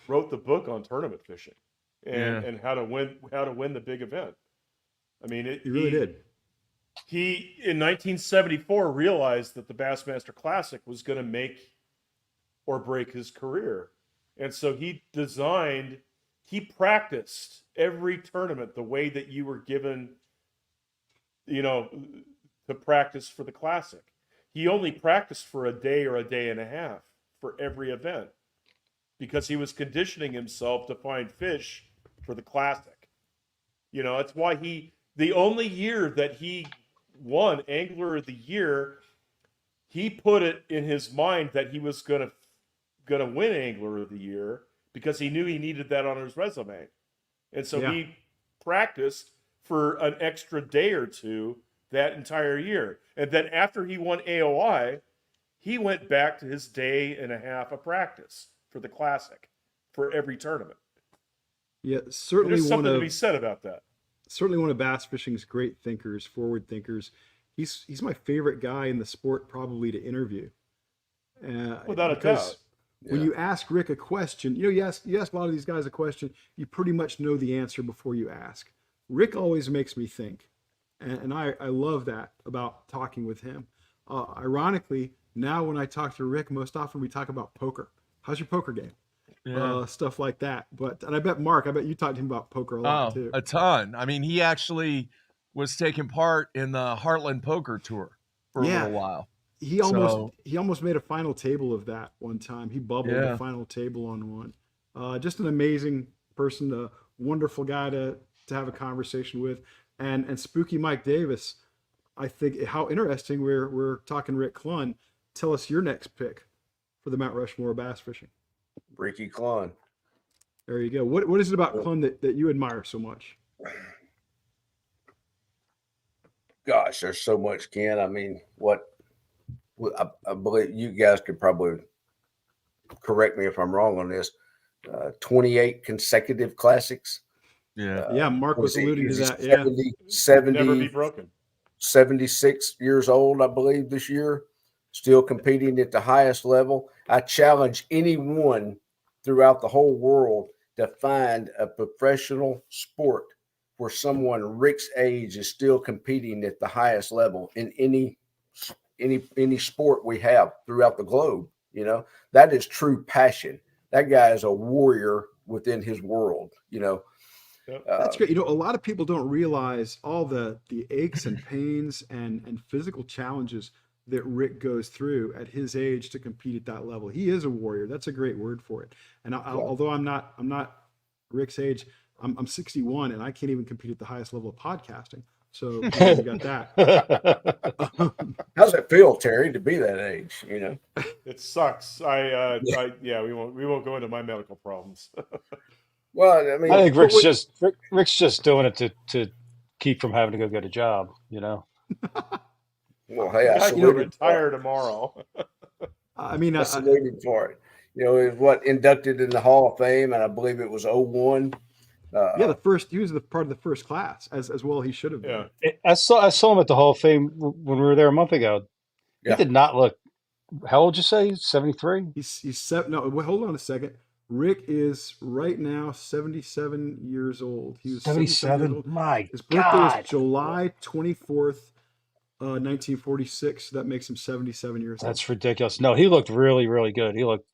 S4: wrote the book on tournament fishing and how to win the big event. I mean,
S1: He really did.
S4: He in 1974 realized that the Bassmaster Classic was going to make or break his career, and so he practiced every tournament the way that you were given, to practice for the Classic. He only practiced for a day or a day and a half for every event because he was conditioning himself to find fish for the Classic. That's why the only year that he won Angler of the Year, he put it in his mind that he was gonna win Angler of the Year because he knew he needed that on his resume. And so he practiced for an extra day or two that entire year. And then after he won AOI, he went back to his day and a half of practice for the Classic for every tournament.
S1: Yeah, certainly
S4: There's
S1: one
S4: something to be
S1: of
S4: said about that.
S1: bass fishing's great thinkers, forward thinkers. He's my favorite guy in the sport probably to interview.
S4: Without a
S1: Because
S4: doubt.
S1: when
S5: Yeah.
S1: you ask Rick a question, you ask a lot of these guys a question, you pretty much know the answer before you ask. Rick always makes me think, and I love that about talking with him. Ironically, now when I talk to Rick, most often we talk about poker. How's your poker game?
S3: Yeah.
S1: Stuff like that. And I bet Mark, I bet you talked to him about poker a lot
S3: Oh,
S1: too.
S3: a ton. I mean, he actually was taking part in the Heartland Poker Tour for a
S1: Yeah,
S3: little while.
S1: he almost
S3: So,
S1: he almost made a final table of that one time. He bubbled the
S3: yeah.
S1: final table on one. Just an amazing person, a wonderful guy to have a conversation with, and Spooky Mike Davis. I think how interesting we're talking Rick Clunn. Tell us your next pick for the Mount Rushmore of bass fishing.
S5: Ricky Klein.
S1: There you go. What is it about Clunn that you admire so much?
S5: Gosh, there's so much, Ken. I mean, I believe you guys could probably correct me if I'm wrong on this. 28 consecutive classics.
S3: Yeah.
S1: Yeah, Mark was alluding to
S5: Is he
S1: that. Yeah,
S5: 70,
S4: Never be broken.
S5: 76 years old, I believe, this year, still competing at the highest level. I challenge anyone throughout the whole world to find a professional sport where someone Rick's age is still competing at the highest level in any sport we have throughout the globe. You know, that is true passion. That guy is a warrior within his world, you know.
S4: Yep.
S1: that's great. You know, a lot of people don't realize all the aches and pains and physical challenges that Rick goes through at his age to compete at that level. He is a warrior. That's a great word for it. And although I'm not Rick's age, I'm 61 and I can't even compete at the highest level of podcasting. So you got that.
S5: How's it feel, Terry, to be that age? You know,
S4: It sucks. Yeah, we won't go into my medical problems.
S5: well, I mean,
S2: I think
S1: But
S2: Rick's just doing it to keep from having to go get a job. You know.
S5: well, hey, I
S4: I can
S5: salute him for
S4: retire
S5: it.
S4: tomorrow.
S1: I mean,
S5: I salute him for it. You know, he was inducted in the Hall of Fame, and I believe it was 01.
S1: yeah, he was the part of the first class as well. He should have been.
S4: Yeah.
S2: I saw him at the Hall of Fame when we were there a month ago. He
S5: Yeah.
S2: did not look. How old you say? 73.
S1: He's seven. No, wait, hold on a second. Rick is right now 77 years old. He was 77 years old.
S2: My
S1: His birthday
S2: God.
S1: is July 24th, 1946. That makes him 77 years old.
S2: That's ridiculous. No, he looked really, really good. He looked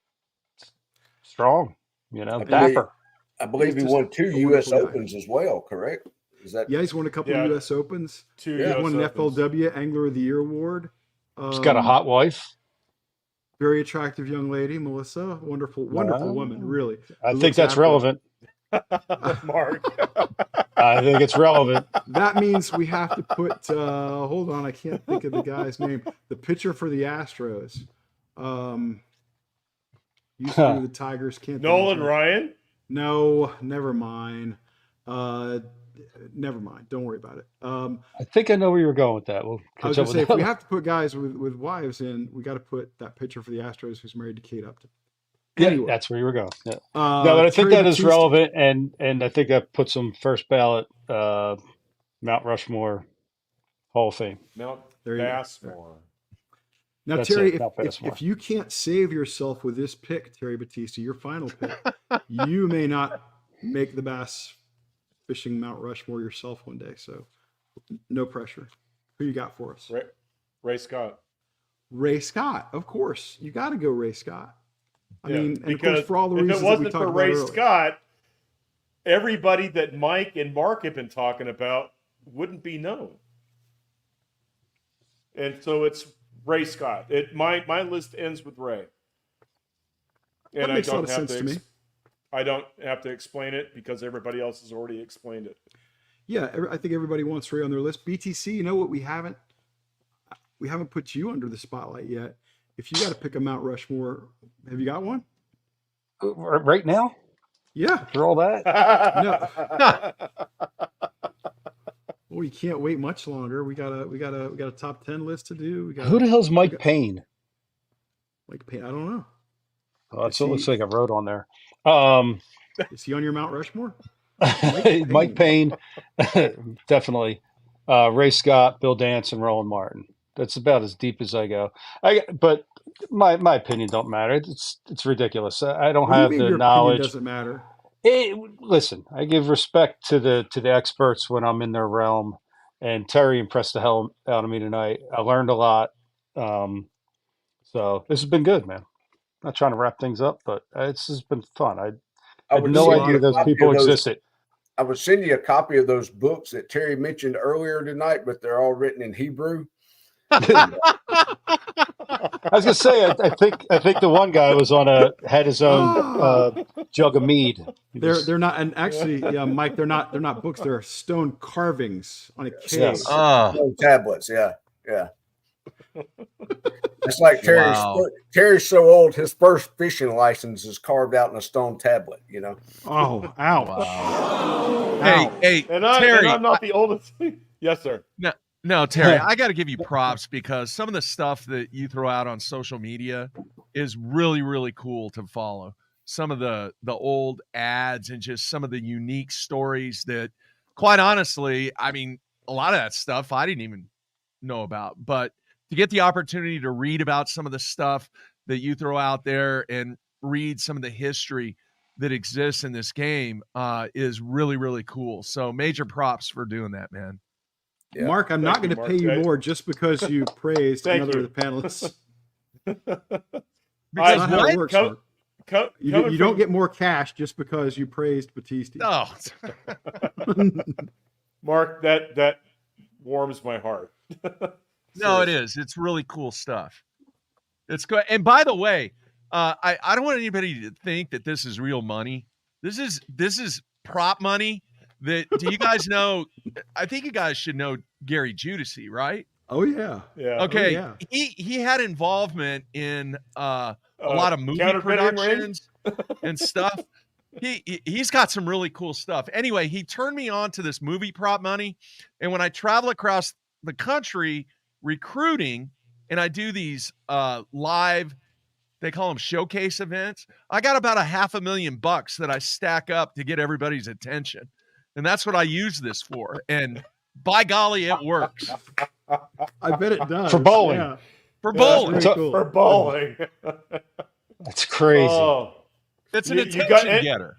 S2: strong. You know,
S5: I believe,
S2: dapper.
S5: I believe he
S1: He's
S5: won
S1: just
S5: 2
S1: a
S5: U.S.
S1: wonderful guy.
S5: Opens as well, correct? Is that
S1: Yeah, he's won a couple
S4: Yeah.
S1: of U.S. Opens.
S4: 2
S1: He's
S4: US
S1: won an
S4: Opens.
S1: FLW Angler of the Year award.
S2: He's got a hot wife.
S1: Very attractive young lady, Melissa. Wonderful woman, really.
S2: I
S1: Who
S2: think
S1: looks
S2: that's
S1: after him.
S2: relevant.
S4: Mark.
S2: I think it's relevant.
S1: That means we have to put. Hold on, I can't think of the guy's name. The pitcher for the Astros. Used to be with the Tigers. Can't. think of his
S4: Nolan
S1: name.
S4: Ryan.
S1: No, never mind. Never mind. Don't worry about it.
S2: I think I know where you were going with that. We'll
S1: I was
S2: catch
S1: gonna
S2: up
S1: say
S2: with
S1: if we
S2: that.
S1: have to put guys with wives in, we got to put that pitcher for the Astros who's married to Kate Upton.
S2: Yeah,
S1: Anyway,
S2: that's where you were going. Yeah. No, but I think
S1: Terry
S2: that is
S1: Battisti-
S2: relevant, and I think that puts him first ballot Mount Rushmore Hall of Fame.
S4: Mount
S1: There you go.
S4: Bassmore.
S1: Now,
S2: That's
S1: Terry,
S2: it, Mount
S1: if
S2: Passmore.
S1: you can't save yourself with this pick, Terry Battisti, your final pick, you may not make the bass fishing Mount Rushmore yourself one day. So, no pressure. Who you got for us?
S4: Ray Scott.
S1: Ray Scott, of course. You got to go Ray Scott. I
S4: Yeah,
S1: mean, and of
S4: because
S1: course, for all the
S4: if
S1: reasons
S4: it
S1: that we
S4: wasn't
S1: talked
S4: for
S1: about
S4: Ray
S1: earlier.
S4: Scott, everybody that Mike and Mark have been talking about wouldn't be known. And so it's Ray Scott. My list ends with Ray.
S1: That
S4: And
S1: makes a lot of sense to me.
S4: I don't have to explain it because everybody else has already explained it.
S1: Yeah, I think everybody wants Ray on their list. BTC, you know what? We haven't put you under the spotlight yet. If you got to pick a Mount Rushmore, have you got one?
S2: Right now,
S1: Yeah.
S2: for all that,
S1: Well, you can't wait much longer. We got a top 10 list to do. We got
S2: who the hell's Mike Payne?
S1: like I don't know.
S2: Oh,
S1: Is
S2: it looks
S1: he-
S2: like I wrote on there.
S1: Is he on your Mount Rushmore?
S2: Mike Payne, definitely. Ray Scott, Bill Dance, and Roland Martin. That's about as deep as I go. But my opinion don't matter. It's ridiculous. I don't
S1: What do you
S2: have
S1: mean
S2: the
S1: your opinion
S2: knowledge.
S1: doesn't matter?
S2: Listen, I give respect to the experts when I'm in their realm, and Terry impressed the hell out of me tonight. I learned a lot. So this has been good, man. Not trying to wrap things up, but it's just been fun. I
S5: I
S2: had
S5: would
S2: no
S1: been a
S5: send
S1: lot
S5: you
S2: idea
S1: of
S5: a
S2: those
S1: fun.
S5: copy
S2: people
S5: of those.
S2: existed.
S5: I would send you a copy of those books that Terry mentioned earlier tonight, but they're all written in Hebrew.
S2: I was gonna say, I think the one guy was had his own
S1: Ah,
S2: jug of mead. He
S1: they're
S2: was,
S1: they're not, and actually, yeah, Mike, they're not books. They're stone carvings on a cave.
S2: yes.
S5: Stone tablets. Yeah, yeah. It's like
S3: Wow.
S5: Terry's so old, his first fishing license is carved out in a stone tablet. You know.
S1: Oh, ouch!
S3: Wow.
S1: Ouch!
S3: Hey,
S4: and
S3: Terry.
S4: I'm not the oldest. Yes, sir.
S3: No, Terry, I got to give you props because some of the stuff that you throw out on social media is really, really cool to follow. Some of the old ads and just some of the unique stories that, quite honestly, I mean, a lot of that stuff I didn't even know about. But to get the opportunity to read about some of the stuff that you throw out there and read some of the history that exists in this game is really, really cool. So major props for doing that, man.
S5: Yeah.
S1: Mark, I'm not
S4: Thank
S1: going
S4: you,
S1: to
S4: Mark.
S1: pay you more just because you praised
S4: Thank
S1: another
S4: you.
S1: of the panelists.
S3: Because
S1: That's not how
S3: what?
S1: it works, Mark. You don't get more cash just because you praised Battisti.
S3: Oh,
S4: Mark, that warms my heart.
S3: no, it
S4: Seriously.
S3: is. It's really cool stuff. It's good. And by the way, I don't want anybody to think that this is real money. This is prop money. Do you guys know? I think you guys should know Gary Judici, right?
S1: Oh yeah.
S4: Yeah.
S3: Okay,
S1: Oh, yeah.
S3: he had involvement in a lot of movie
S4: counterfeiting
S3: productions and stuff. He's got some really cool stuff. Anyway, he turned me on to this movie prop money, and when I travel across the country recruiting, and I do these live, they call them showcase events, I got about $500,000 that I stack up to get everybody's attention, and that's what I use this for. And by golly, it works
S1: I bet it does.
S2: For bowling.
S1: Yeah.
S3: for
S4: Yeah,
S3: bowling.
S1: Very cool.
S4: For bowling.
S2: That's crazy.
S4: Oh,
S3: It's an
S4: you
S3: attention
S4: got it?
S3: getter.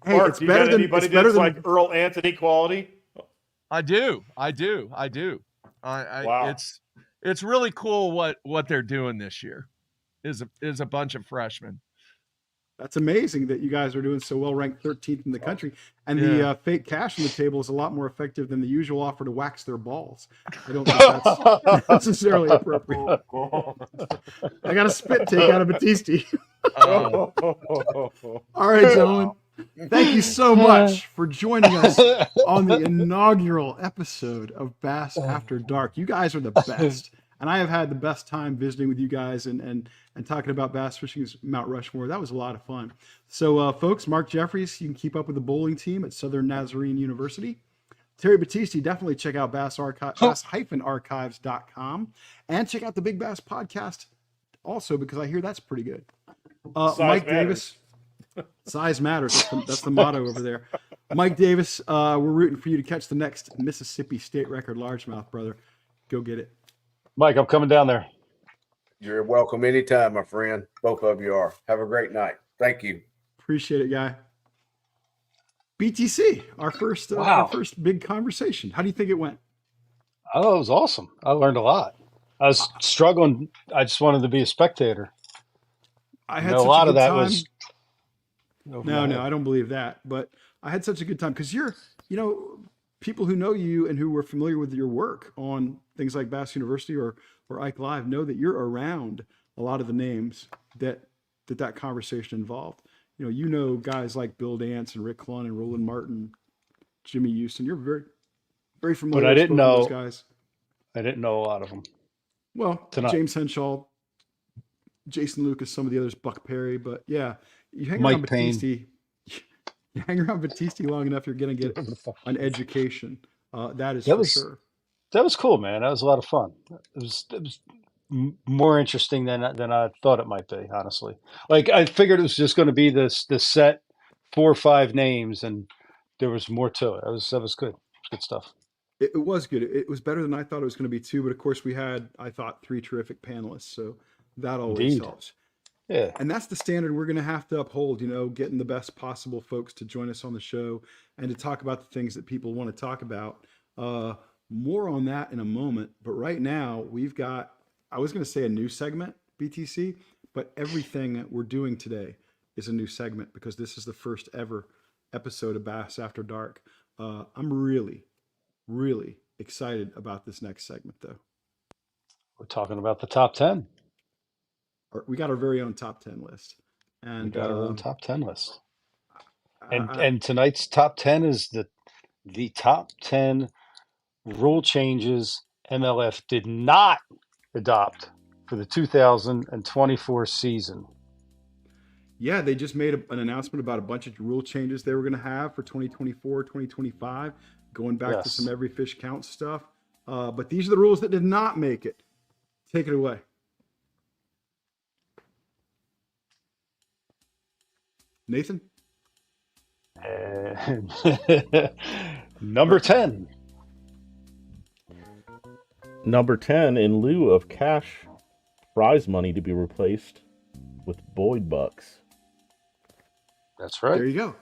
S1: Hey,
S4: Mark,
S1: it's
S4: you
S1: better
S4: got
S1: than
S4: anybody
S1: it's better
S4: that's
S1: than
S4: like Earl Anthony quality?
S3: I do.
S4: Wow.
S3: It's really cool what they're doing this year. Is a bunch of freshmen.
S1: That's amazing that you guys are doing so well, ranked 13th in the country. And
S3: Yeah.
S1: the fake cash on the table is a lot more effective than the usual offer to wax their balls. I don't think that's necessarily appropriate. I got a spit take out of Battisti.
S3: Oh,
S1: All right, gentlemen. Thank you so much for joining us on the inaugural episode of Bass After Dark. You guys are the best. And I have had the best time visiting with you guys and talking about bass fishing's Mount Rushmore. That was a lot of fun. So, folks, Mark Jeffries, you can keep up with the bowling team at Southern Nazarene University. Terry Battisti, definitely check out bass-archives.com and check out the Big Bass podcast also, because I hear that's pretty good. Mike Davis, size matters. That's the motto over there. Mike Davis, we're rooting for you to catch the next Mississippi state record largemouth, brother. Go get it.
S2: Mike, I'm coming down there.
S5: You're welcome anytime, my friend. Both of you are. Have a great night. Thank you.
S1: Appreciate it, guy. BTC, our first big conversation. How do you think it went?
S2: Oh, it was awesome. I learned a lot. I was struggling. I just wanted to be a spectator.
S1: I
S2: You
S1: had
S2: know,
S1: such
S2: a lot
S1: a
S2: of
S1: good
S2: that
S1: time.
S2: was.
S1: No, I don't believe that. But I had such a good time because people who know you and who were familiar with your work on things like Bass University or Ike Live know that you're around a lot of the names that conversation involved. You know guys like Bill Dance and Rick Clunn and Roland Martin, Jimmy Houston. You're very, very familiar
S2: But I
S1: with
S2: didn't
S1: both of those
S2: know.
S1: guys.
S2: I didn't know a lot of them
S1: Well,
S2: tonight.
S1: James Henshaw, Jason Lucas, some of the others, Buck Perry. But yeah, you hang
S2: Mike
S1: around Battisti. You hang around Battisti long enough, you're going to get an education. That is for sure.
S2: That was cool, man. That was a lot of fun. It was more interesting than I thought it might be, honestly. Like I figured it was just going to be this set 4 or 5 names and there was more to it. That was good. Good stuff.
S1: It was good. It was better than I thought it was going to be too. But of course, we had, I thought, 3 terrific panelists, so that always
S2: Indeed.
S1: helps.
S2: Yeah.
S1: And that's the standard we're going to have to uphold. You know, getting the best possible folks to join us on the show and to talk about the things that people want to talk about. More on that in a moment. But right now, we've got, I was going to say a new segment, BTC, but everything that we're doing today is a new segment because this is the first ever episode of Bass After Dark. I'm really, really excited about this next segment, though.
S2: We're talking about the top 10.
S1: We got our very own top 10 list.
S2: We
S1: And
S2: got our own top 10 list.
S1: I-
S2: And tonight's top 10 is the top 10 rule changes MLF did not adopt for the 2024 season.
S1: yeah, they just made an announcement about a bunch of rule changes they were going to have for 2024, 2025, going back to
S2: Yes.
S1: some every fish counts stuff. But these are the rules that did not make it. Take it away. Nathan?
S2: And number 10.
S6: Number 10, in lieu of cash prize money to be replaced with Boyd bucks.
S2: That's right.
S1: There you go.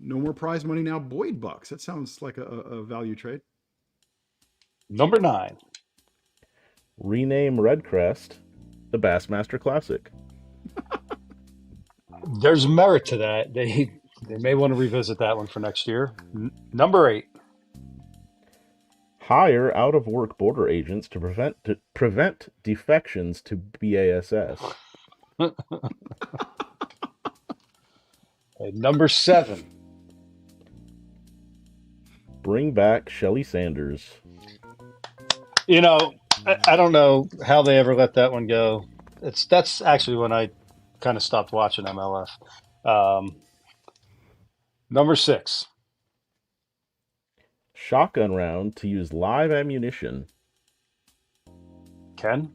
S1: No more prize money now. Boyd bucks. That sounds like a value trade.
S2: Number 9.
S6: Rename Redcrest the Bassmaster Classic.
S2: There's merit to that. They may want to revisit that one for next year. Number 8.
S6: Hire out-of-work border agents to prevent defections to B.A.S.S.
S2: And number 7.
S6: Bring back Shelly Sanders.
S2: You know, I don't know how they ever let that one go. That's actually when I kind of stopped watching MLF. Number 6.
S6: Shotgun round to use live ammunition.
S2: Ken?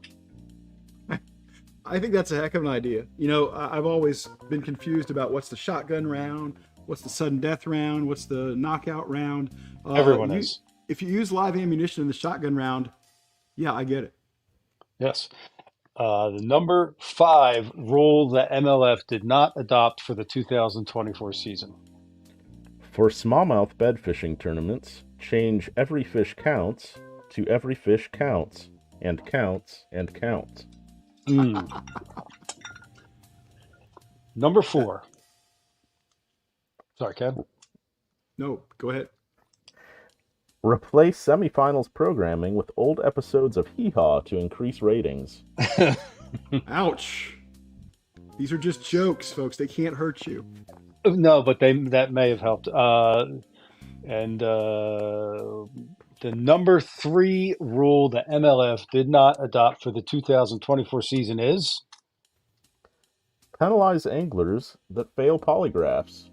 S1: I think that's a heck of an idea. You know, I've always been confused about what's the shotgun round, what's the sudden death round, what's the knockout round.
S2: Everyone is.
S1: If you use live ammunition in the shotgun round, yeah, I get it.
S2: Yes. The number 5 rule that MLF did not adopt for the 2024 season.
S6: For smallmouth bed fishing tournaments, change every fish counts to every fish counts and counts and counts.
S2: Number 4. Sorry, Ken.
S1: No, go ahead.
S6: Replace semifinals programming with old episodes of Hee Haw to increase ratings.
S1: Ouch. These are just jokes, folks. They can't hurt you.
S2: No, but that may have helped. And the number 3 rule that MLF did not adopt for the 2024 season is
S6: Penalize anglers that fail polygraphs.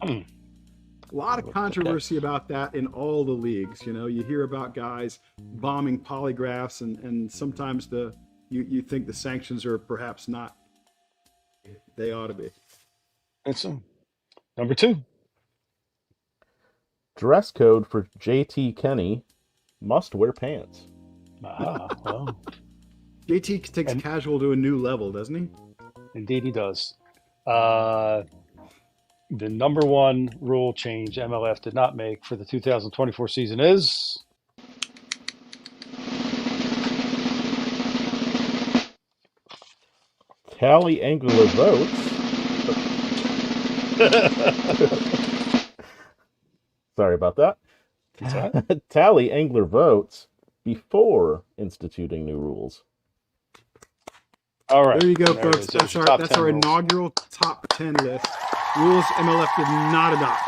S1: A lot of controversy about that in all the leagues. You know, you hear about guys bombing polygraphs, and sometimes you think the sanctions are perhaps not. They ought to be.
S2: That's number 2.
S6: Dress code for JT Kenny, must wear pants.
S2: Well,
S1: JT takes casual to a new level, doesn't he?
S2: indeed he does. The number 1 rule change MLF did not make for the 2024 season is
S6: Tally angler votes. Sorry about that. Tally angler votes before instituting new rules.
S2: all right.
S1: There you go,
S2: There it
S1: folks.
S2: is.
S1: That's
S2: There's your
S1: our
S2: top 10 rules.
S1: inaugural top 10 list. Rules MLF did not adopt.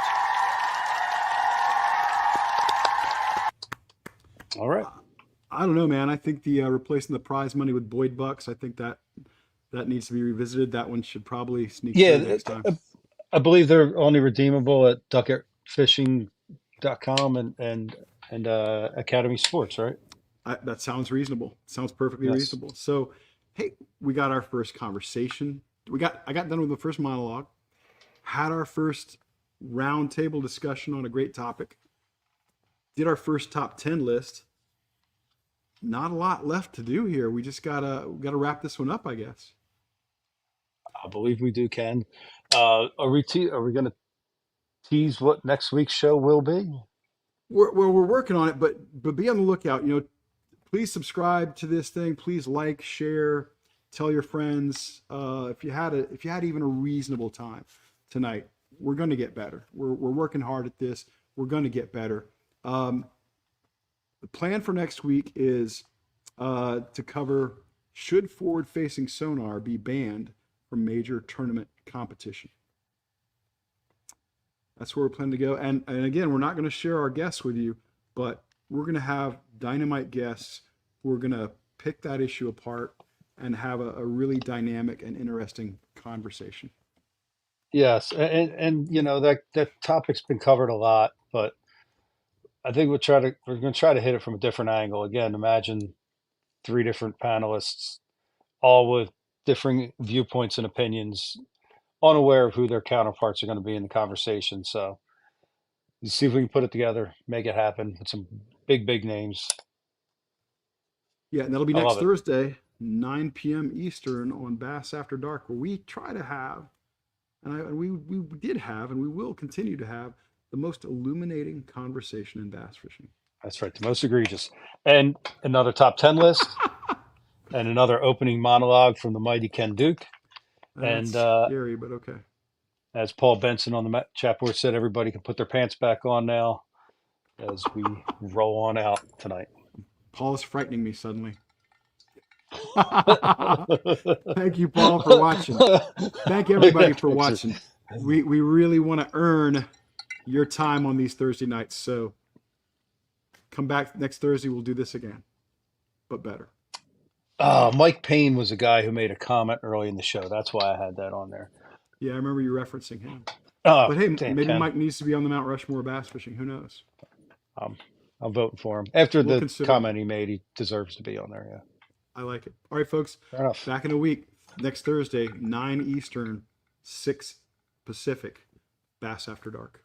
S2: All right.
S1: I don't know, man. I think the replacing the prize money with Boyd bucks. I think that needs to be revisited. That one should probably sneak through next time.
S2: I believe they're only redeemable at ducketfishing.com and Academy Sports, right?
S1: That sounds reasonable. Sounds perfectly reasonable. So, hey, we got our first conversation. I got done with the first monologue. Had our first roundtable discussion on a great topic. Did our first top 10 list. Not a lot left to do here. We just gotta wrap this one up, I guess.
S2: I believe we do, Ken. Are we going to tease what next week's show will be?
S1: We're working on it, but be on the lookout. Please subscribe to this thing. Please like, share, tell your friends. If you had even a reasonable time tonight, we're going to get better. We're working hard at this. We're going to get better. The plan for next week is to cover, should forward-facing sonar be banned from major tournament competition? That's where we're planning to go. And again, we're not going to share our guests with you, but we're going to have dynamite guests who are going to pick that issue apart and have a really dynamic and interesting conversation.
S2: Yes, and that topic's been covered a lot, but I think we're going to try to hit it from a different angle. Again, imagine 3 different panelists, all with differing viewpoints and opinions, unaware of who their counterparts are going to be in the conversation. So you see if we can put it together, make it happen with some big names.
S1: Yeah, and that'll be
S2: I
S1: next
S2: love it.
S1: Thursday, 9 p.m. Eastern on Bass After Dark, where we try to have, and we did have, and we will continue to have, the most illuminating conversation in bass fishing.
S2: That's right, the most egregious. And another top 10 list, and another opening monologue from the mighty Ken Duke.
S1: That's
S2: And
S1: scary, but okay.
S2: as Paul Benson on the chat board said, everybody can put their pants back on now as we roll on out tonight.
S1: Paul is frightening me suddenly. Thank you, Paul, for watching. Thank everybody for watching. We really want to earn your time on these Thursday nights. So come back next Thursday. We'll do this again, but better.
S2: Mike Payne was a guy who made a comment early in the show. That's why I had that on there.
S1: Yeah, I remember you referencing him.
S2: Oh,
S1: But hey,
S2: damn,
S1: maybe
S2: Ken.
S1: Mike needs to be on the Mount Rushmore bass fishing. Who knows?
S2: I'm voting for him. After
S1: We'll
S2: the
S1: consider
S2: comment he made, he deserves to be on there, yeah.
S1: I like it. All right, folks.
S2: Fair enough.
S1: Back in a week, next Thursday, 9 Eastern, 6 Pacific, Bass After Dark.